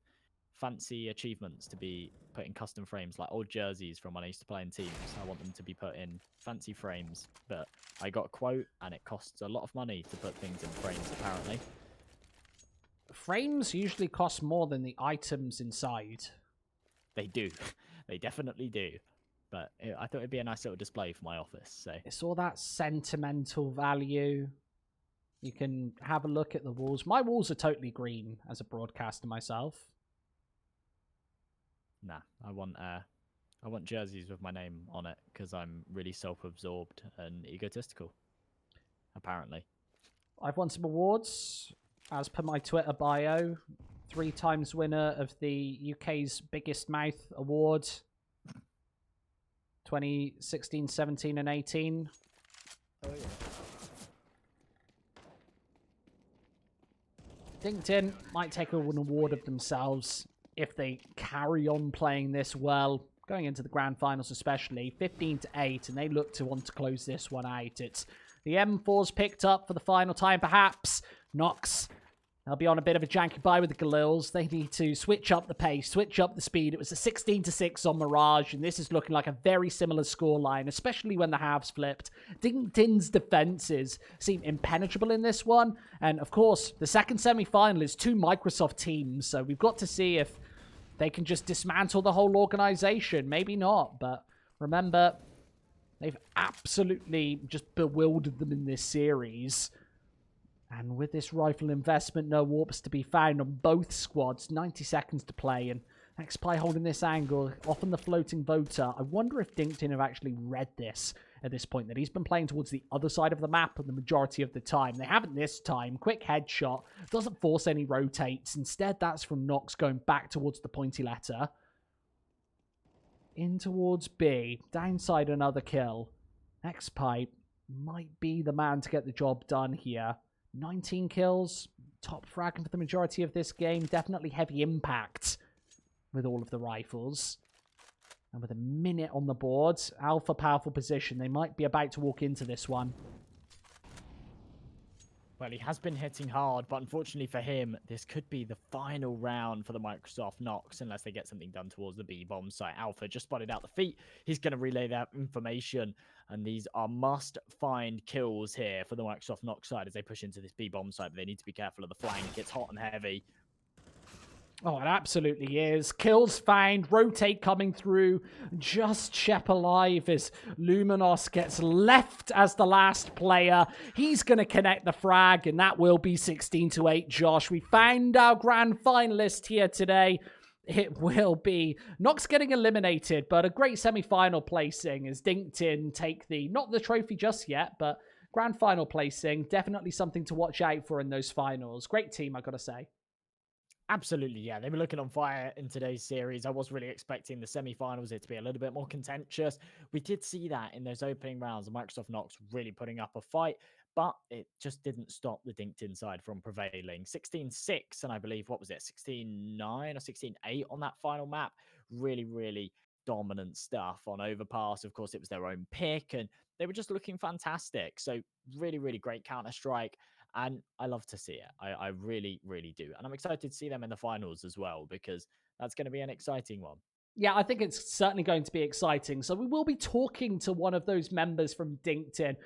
fancy achievements to be put in custom frames, like old jerseys from when I used to play in teams. I want them to be put in fancy frames. But I got a quote, and it costs a lot of money to put things in frames. Apparently, Frames usually cost more than the items inside. they do. They definitely do. But I thought it'd be a nice little display for my office. So It's all that sentimental value. You can have a look at the walls. My walls are totally green as a broadcaster myself. nah, I want jerseys with my name on it because I'm really self-absorbed and egotistical. Apparently. I've won some awards, as per my Twitter bio. 3 times winner of the UK's Biggest Mouth Award. 2016, 17, and 18. Oh yeah. DinkedIn might take an award of themselves if they carry on playing this well, going into the grand finals especially. 15-8, and they look to want to close this one out. It's the M4's picked up for the final time, perhaps. NOX, they'll be on a bit of a janky bye with the Galils. They need to switch up the pace, switch up the speed. It was a 16-6 on Mirage, and this is looking like a very similar scoreline, especially when the halves flipped. DinkedIn's defenses seem impenetrable in this one, and of course, the second semi-final is 2 Microsoft teams, so we've got to see if they can just dismantle the whole organization. Maybe not, but remember, they've absolutely just bewildered them in this series. And with this rifle investment, no warps to be found on both squads. 90 seconds to play, and XPie holding this angle, often the floating voter. I wonder if DinkedIn have actually read this at this point, that he's been playing towards the other side of the map the majority of the time. They haven't this time. Quick headshot. Doesn't force any rotates. Instead, that's from NOX going back towards the pointy letter. In towards B. Downside another kill. XPie might be the man to get the job done here. 19 kills. Top fragging for the majority of this game. Definitely heavy impact with all of the rifles. And with a minute on the board, Alpha powerful position. They might be about to walk into this one. Well, he has been hitting hard, but unfortunately for him, this could be the final round for the Microsoft NOX unless they get something done towards the B-bomb site. Alpha just spotted out the feet. He's going to relay that information, and these are must-find kills here for the Microsoft NOX side as they push into this B-bomb site, but they need to be careful of the flank. It's hot and heavy. Oh, it absolutely is. Kills found. Rotate coming through. Just Shep alive as Luminos gets left as the last player. He's going to connect the frag, and that will be 16-8, Josh. We found our grand finalist here today. It will be NOX getting eliminated, but a great semi-final placing as DinkedIn take not the trophy just yet, but grand final placing. Definitely something to watch out for in those finals. Great team, I got to say. Absolutely, yeah. They were looking on fire in today's series. I was really expecting the semi-finals it to be a little bit more contentious. We did see that in those opening rounds. Microsoft NOX really putting up a fight, but it just didn't stop the DinkedIn side from prevailing. 16-6, and I believe, what was it, 16-9 or 16-8 on that final map. Really, really dominant stuff on Overpass. Of course, it was their own pick, and they were just looking fantastic. So really, really great Counter-Strike. And I love to see it. I really, really do. And I'm excited to see them in the finals as well, because that's going to be an exciting one. Yeah, I think it's certainly going to be exciting. So we will be talking to one of those members from DinkedIn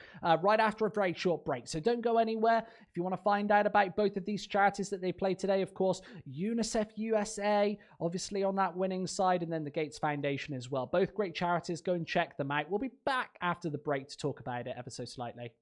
right after a very short break. So don't go anywhere. If you want to find out about both of these charities that they play today, of course, UNICEF USA, obviously on that winning side, and then the Gates Foundation as well. Both great charities. Go and check them out. We'll be back after the break to talk about it ever so slightly.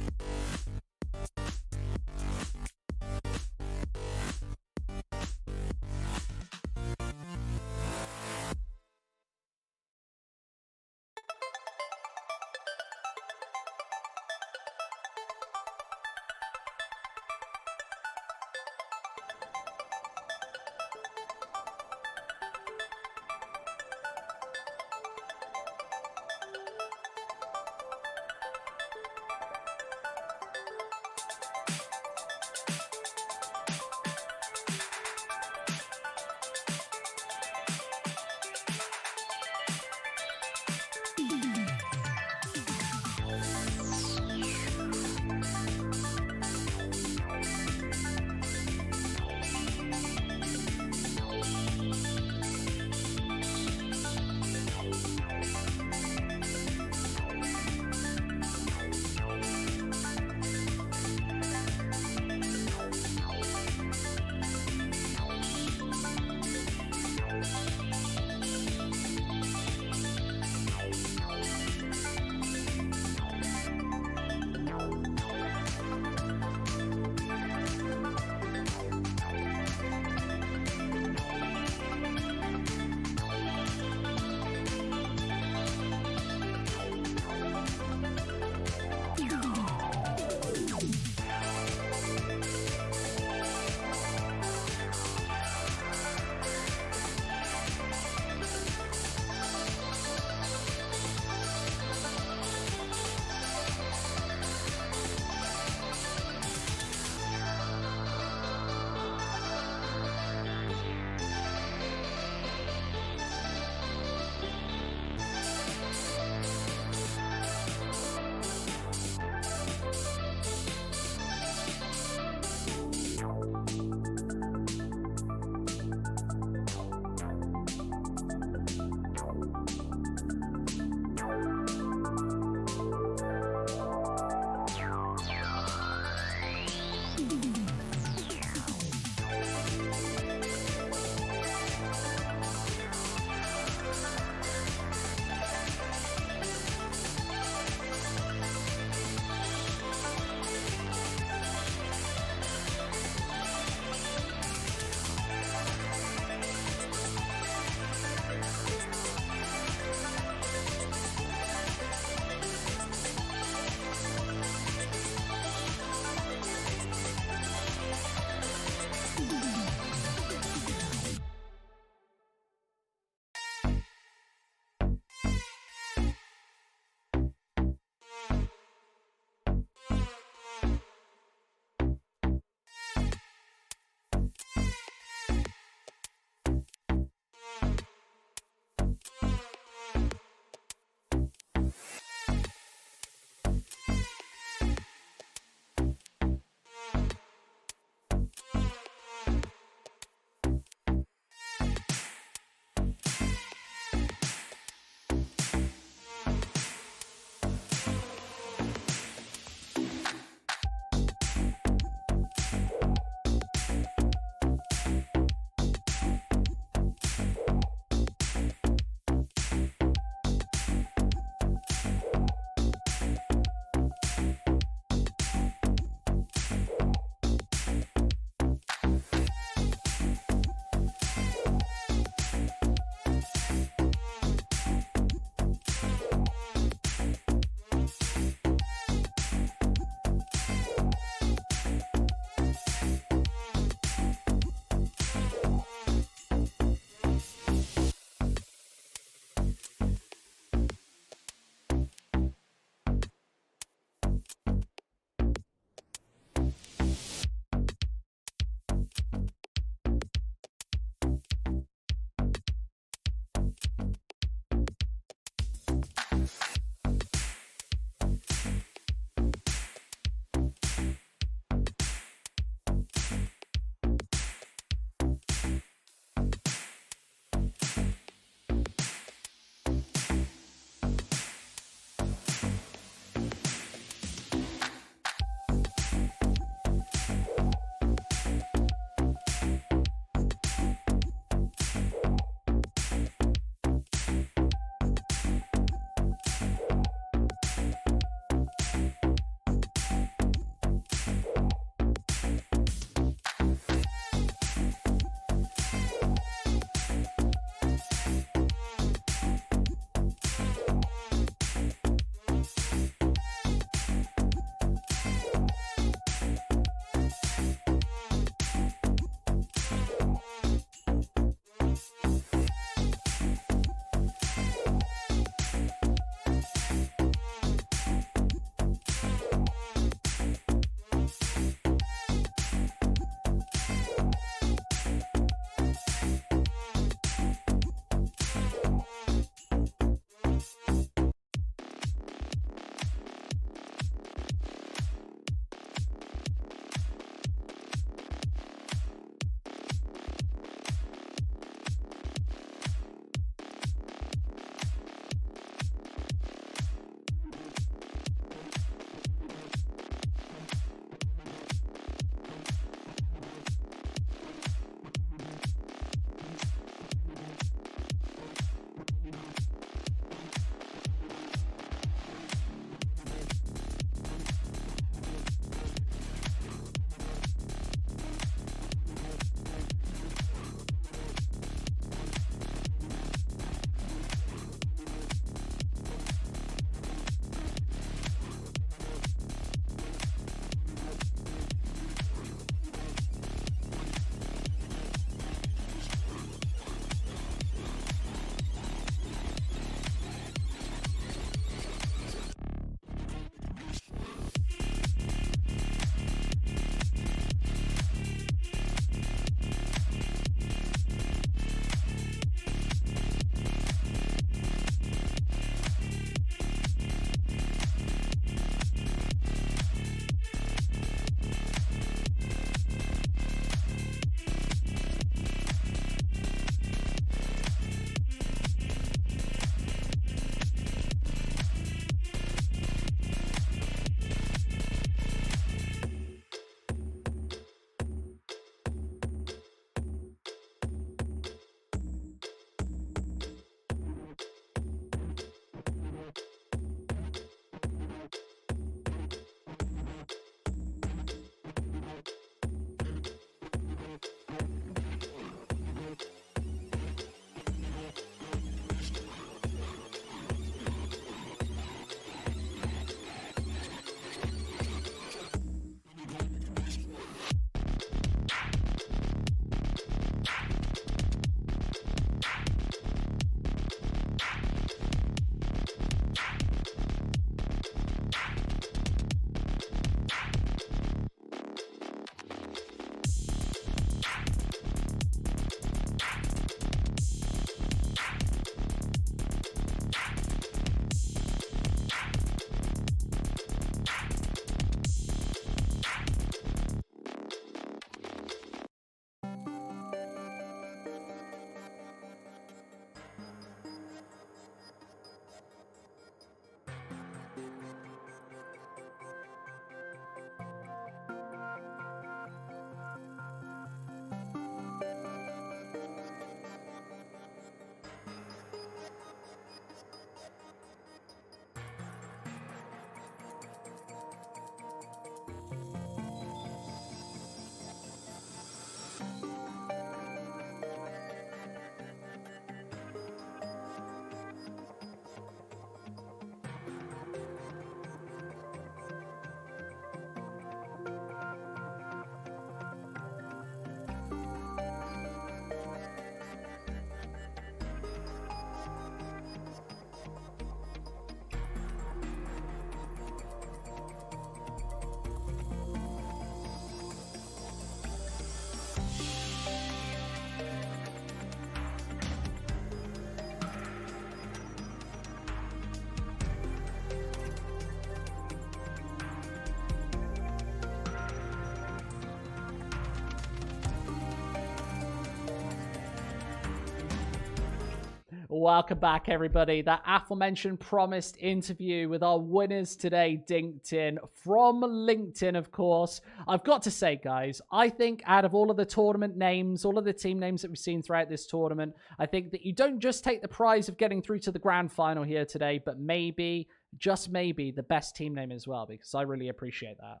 Welcome back, everybody. That aforementioned promised interview with our winners today, DinkedIn, from LinkedIn, of course. I've got to say, guys, I think out of all of the tournament names, all of the team names that we've seen throughout this tournament, I think that you don't just take the prize of getting through to the grand final here today, but maybe, just maybe, the best team name as well, because I really appreciate that.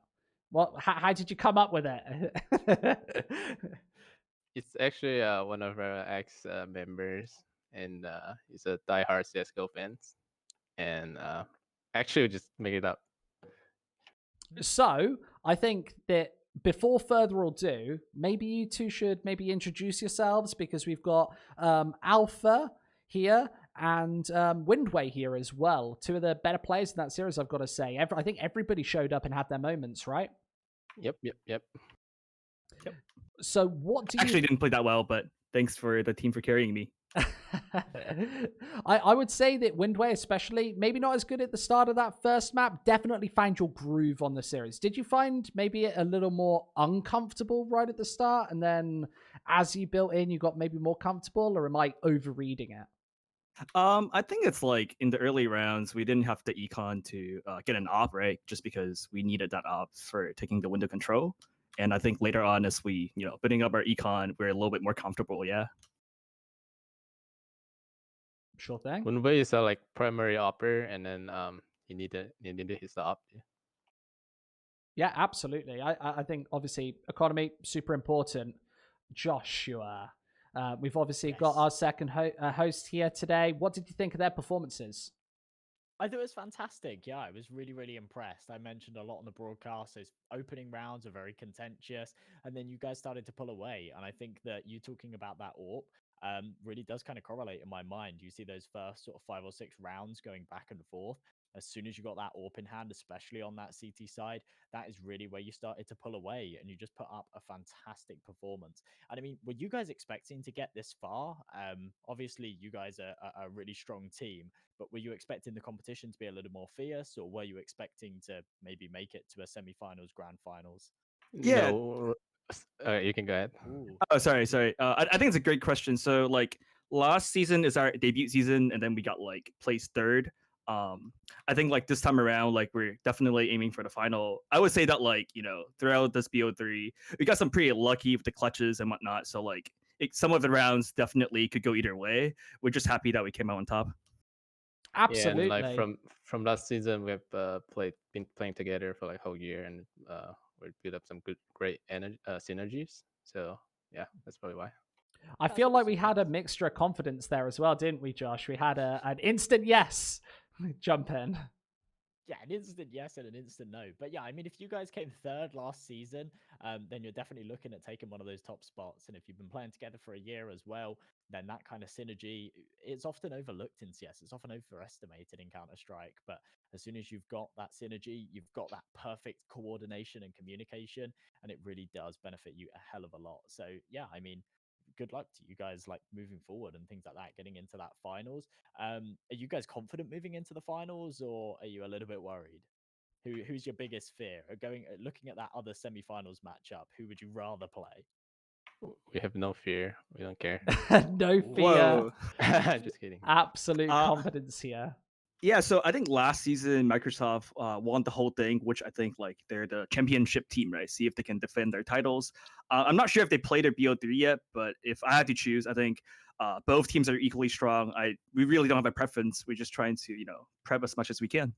Well, how did you come up with it? It's actually one of our ex members, and he's a diehard CS:GO fans, and actually we just make it up. So, I think that before further ado, maybe you two should maybe introduce yourselves, because we've got Alpha here and Windway here as well. Two of the better players in that series, I've got to say. I think everybody showed up and had their moments, right? Yep. So what do you... Actually didn't play that well, but thanks for the team for carrying me. I would say that Windway especially, maybe not as good at the start of that first map, definitely found your groove on the series. Did you find maybe a little more uncomfortable right at the start, and then as you built in, you got maybe more comfortable, or am I overreading it? I think it's like in the early rounds, we didn't have the econ to get an op, right? Just because we needed that op for taking the window control. And I think later on, as we, building up our econ, we're a little bit more comfortable, yeah. Sure thing. Windway is a like primary opper, and then you need to hit the op. Yeah, absolutely. I think obviously economy super important. Joshua, we've obviously got our second host here today. What did you think of their performances? I thought it was fantastic. Yeah, I was really, really impressed. I mentioned a lot on the broadcast. Those opening rounds are very contentious, and then you guys started to pull away. And I think that you talking about that AWP really does kind of correlate in my mind. You see those first sort of 5 or 6 rounds going back and forth. As soon as you got that AWP in hand, especially on that CT side, that is really where you started to pull away, and you just put up a fantastic performance. And I mean, were you guys expecting to get this far? Obviously, you guys are a really strong team, but were you expecting the competition to be a little more fierce, or were you expecting to maybe make it to a semifinals, grand finals? Yeah. No, you can go ahead. Ooh. Oh, sorry. I think it's a great question. So, like, last season is our debut season, and then we got like placed third. I think like this time around, like we're definitely aiming for the final. I would say that like throughout this BO3, we got some pretty lucky with the clutches and whatnot. So like some of the rounds definitely could go either way. We're just happy that we came out on top. Absolutely. Yeah, and like from last season, we've been playing together for like a whole year, and we built up some great synergies. So yeah, that's probably why. I feel like we had a mixture of confidence there as well, didn't we, Josh? We had an instant yes jump in. Yeah, an instant yes and an instant no. But yeah, I mean, if you guys came third last season, then you're definitely looking at taking one of those top spots. And if you've been playing together for a year as well, then that kind of synergy, it's often overlooked in CS. It's often overestimated in Counter-Strike. But as soon as you've got that synergy, you've got that perfect coordination and communication, and it really does benefit you a hell of a lot. So yeah, I mean, good luck to you guys like moving forward and things like that, getting into that finals. Are you guys confident moving into the finals, or are you a little bit worried? Who's your biggest fear? Looking at that other semifinals matchup, who would you rather play? We have no fear. We don't care. No fear. Just kidding. Absolute confidence here. Yeah, so I think last season Microsoft won the whole thing, which I think like they're the championship team, right? See if they can defend their titles. I'm not sure if they played their BO3 yet, but if I had to choose, I think both teams are equally strong. We really don't have a preference. We're just trying to prep as much as we can.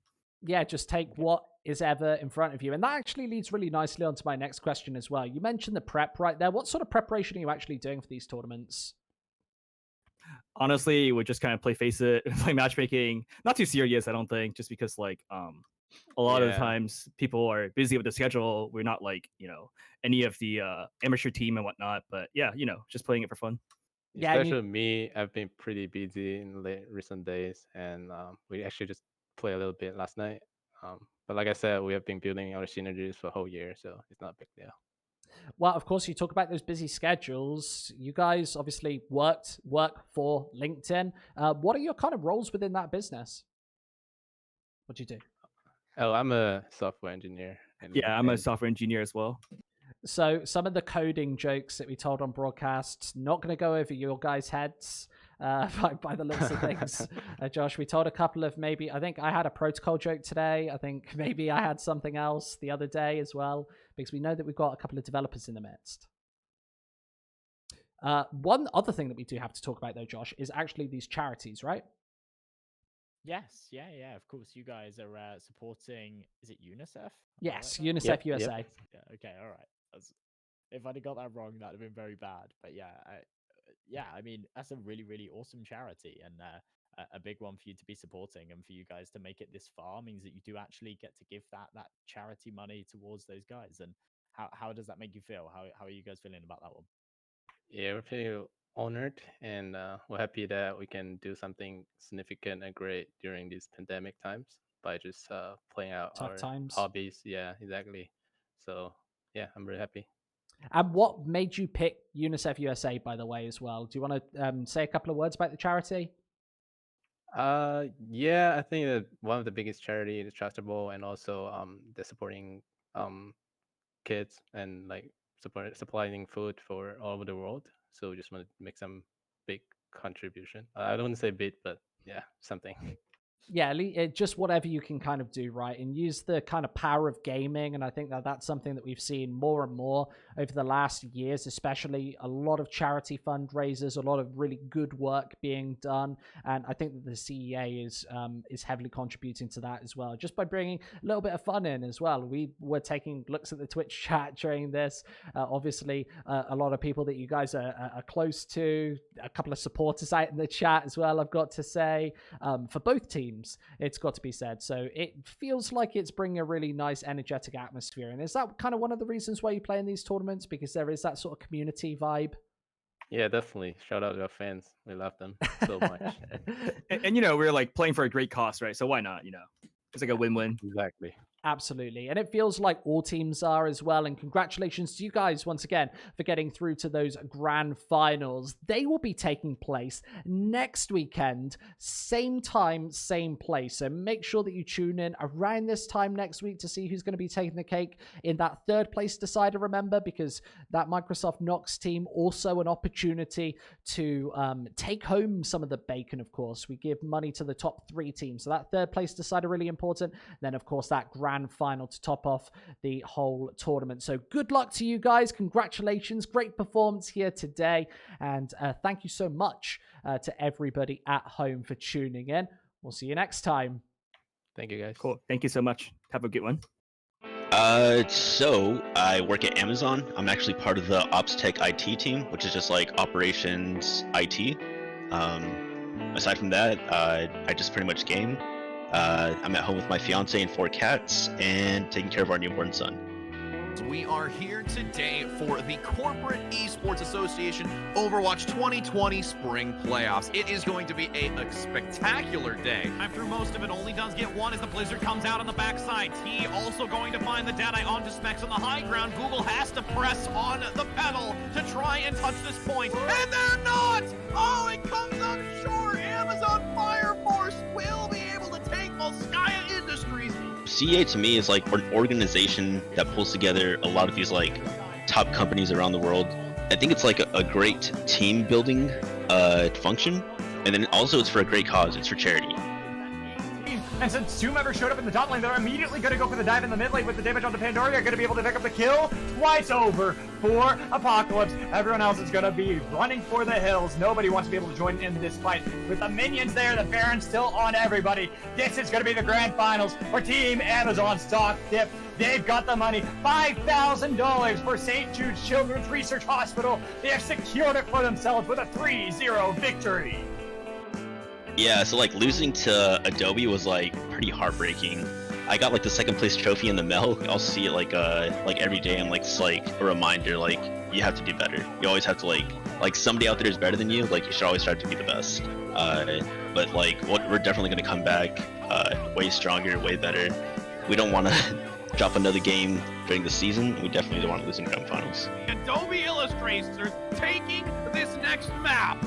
Yeah, just take what is ever in front of you. And that actually leads really nicely onto my next question as well. You mentioned the prep right there. What sort of preparation are you actually doing for these tournaments? Honestly, we just kind of play face it, play matchmaking. Not too serious, I don't think, just because like a lot of times people are busy with the schedule. We're not like any of the amateur team and whatnot. But yeah, just playing it for fun. Yeah, Especially me, I've been pretty busy in the recent days, and we actually just played a little bit last night. But like I said, we have been building our synergies for a whole year, so it's not a big deal. Well, of course, you talk about those busy schedules. You guys obviously work for LinkedIn. What are your kind of roles within that business? What do you do? Oh, I'm a software engineer. Yeah, I'm a software engineer as well. So some of the coding jokes that we told on broadcast, not going to go over your guys' heads. by the looks of things. Josh, we told a couple of I think I had a protocol joke today. I think maybe I had something else the other day as well, because we know that we've got a couple of developers in the midst. One other thing that we do have to talk about, though, Josh, is actually these charities, right? Yes, yeah, of course. You guys are supporting, is it UNICEF? Yes, Right? UNICEF USA. Yeah, okay, all right. If I'd have got that wrong, that'd have been very bad. But yeah, I mean, that's a really, really awesome charity, and a big one for you to be supporting, and for you guys to make it this far means that you do actually get to give that charity money towards those guys. And how does that make you feel? How are you guys feeling about that one? Yeah, we're feeling honored, and we're happy that we can do something significant and great during these pandemic times by just playing out Tough our times. hobbies. Yeah, exactly. So yeah, I'm really happy. And what made you pick UNICEF USA, by the way, as well? Do you want to say a couple of words about the charity? Yeah, I think that one of the biggest charity is trustable, and also they're supporting kids and like supplying food for all over the world. So we just want to make some big contribution. I don't want to say big, but yeah, something. Yeah, just whatever you can kind of do, right? And use the kind of power of gaming. And I think that that's something that we've seen more and more over the last years, especially a lot of charity fundraisers, a lot of really good work being done. And I think that the CEA is heavily contributing to that as well, just by bringing a little bit of fun in as well. We were taking looks at the Twitch chat during this. Obviously, a lot of people that you guys are close to, a couple of supporters out in the chat as well, I've got to say, for both teams. It's got to be said. So it feels like it's bringing a really nice, energetic atmosphere. And is that kind of one of the reasons why you play in these tournaments? Because there is that sort of community vibe? Yeah, definitely. Shout out to our fans. We love them so much. and we're like playing for a great cause, right? So why not? It's like a win-win. Exactly. Absolutely. And it feels like all teams are as well. And congratulations to you guys once again for getting through to those grand finals. They will be taking place next weekend, same time, same place. So make sure that you tune in around this time next week to see who's going to be taking the cake in that third place decider, remember, because that Microsoft NOX team also an opportunity to take home some of the bacon, of course. We give money to the top 3 teams. So that third place decider really important. Then, of course, that grand final to top off the whole tournament. So good luck to you guys. Congratulations. Great performance here today. And thank you so much to everybody at home for tuning in. We'll see you next time. Thank you, guys. Cool. Thank you so much. Have a good one. So I work at Amazon. I'm actually part of the Ops Tech IT team, which is just like operations IT. Aside from that, I just pretty much game. I'm at home with my fiance and 4 cats and taking care of our newborn son. We are here today for the Corporate Esports Association Overwatch 2020 Spring Playoffs. It is going to be a spectacular day. I'm through most of it. Only does get one as the Blizzard comes out on the backside. T also going to find the Deadeye onto Specs on the high ground. Google has to press on the pedal to try and touch this point. And they're not! Oh, it comes up short. Amazon Fire Force will be able to take Volskaya Industries. CEA to me is like an organization that pulls together a lot of these like top companies around the world. I think it's like a great team building function, and then also it's for a great cause. It's for charity. And since 2 members showed up in the top lane, they're immediately going to go for the dive in the mid lane with the damage on the Pandoria. Going to be able to pick up the kill. Twice over for Apocalypse. Everyone else is going to be running for the hills. Nobody wants to be able to join in this fight. With the minions there, the Baron's still on everybody. This is going to be the grand finals for Team Amazon Stock Dip. They've got the money, $5,000 for St. Jude's Children's Research Hospital. They have secured it for themselves with a 3-0 victory. Yeah, so like losing to Adobe was like pretty heartbreaking. I got like the 2nd place trophy in the mail. I'll see it like every day, and like it's like a reminder, like you have to do better. You always have to like somebody out there is better than you. Like you should always try to be the best. But like we're definitely gonna come back way stronger, way better. We don't want to drop another game during the season. We definitely don't want to lose in grand finals. Adobe Illustrators are taking this next map.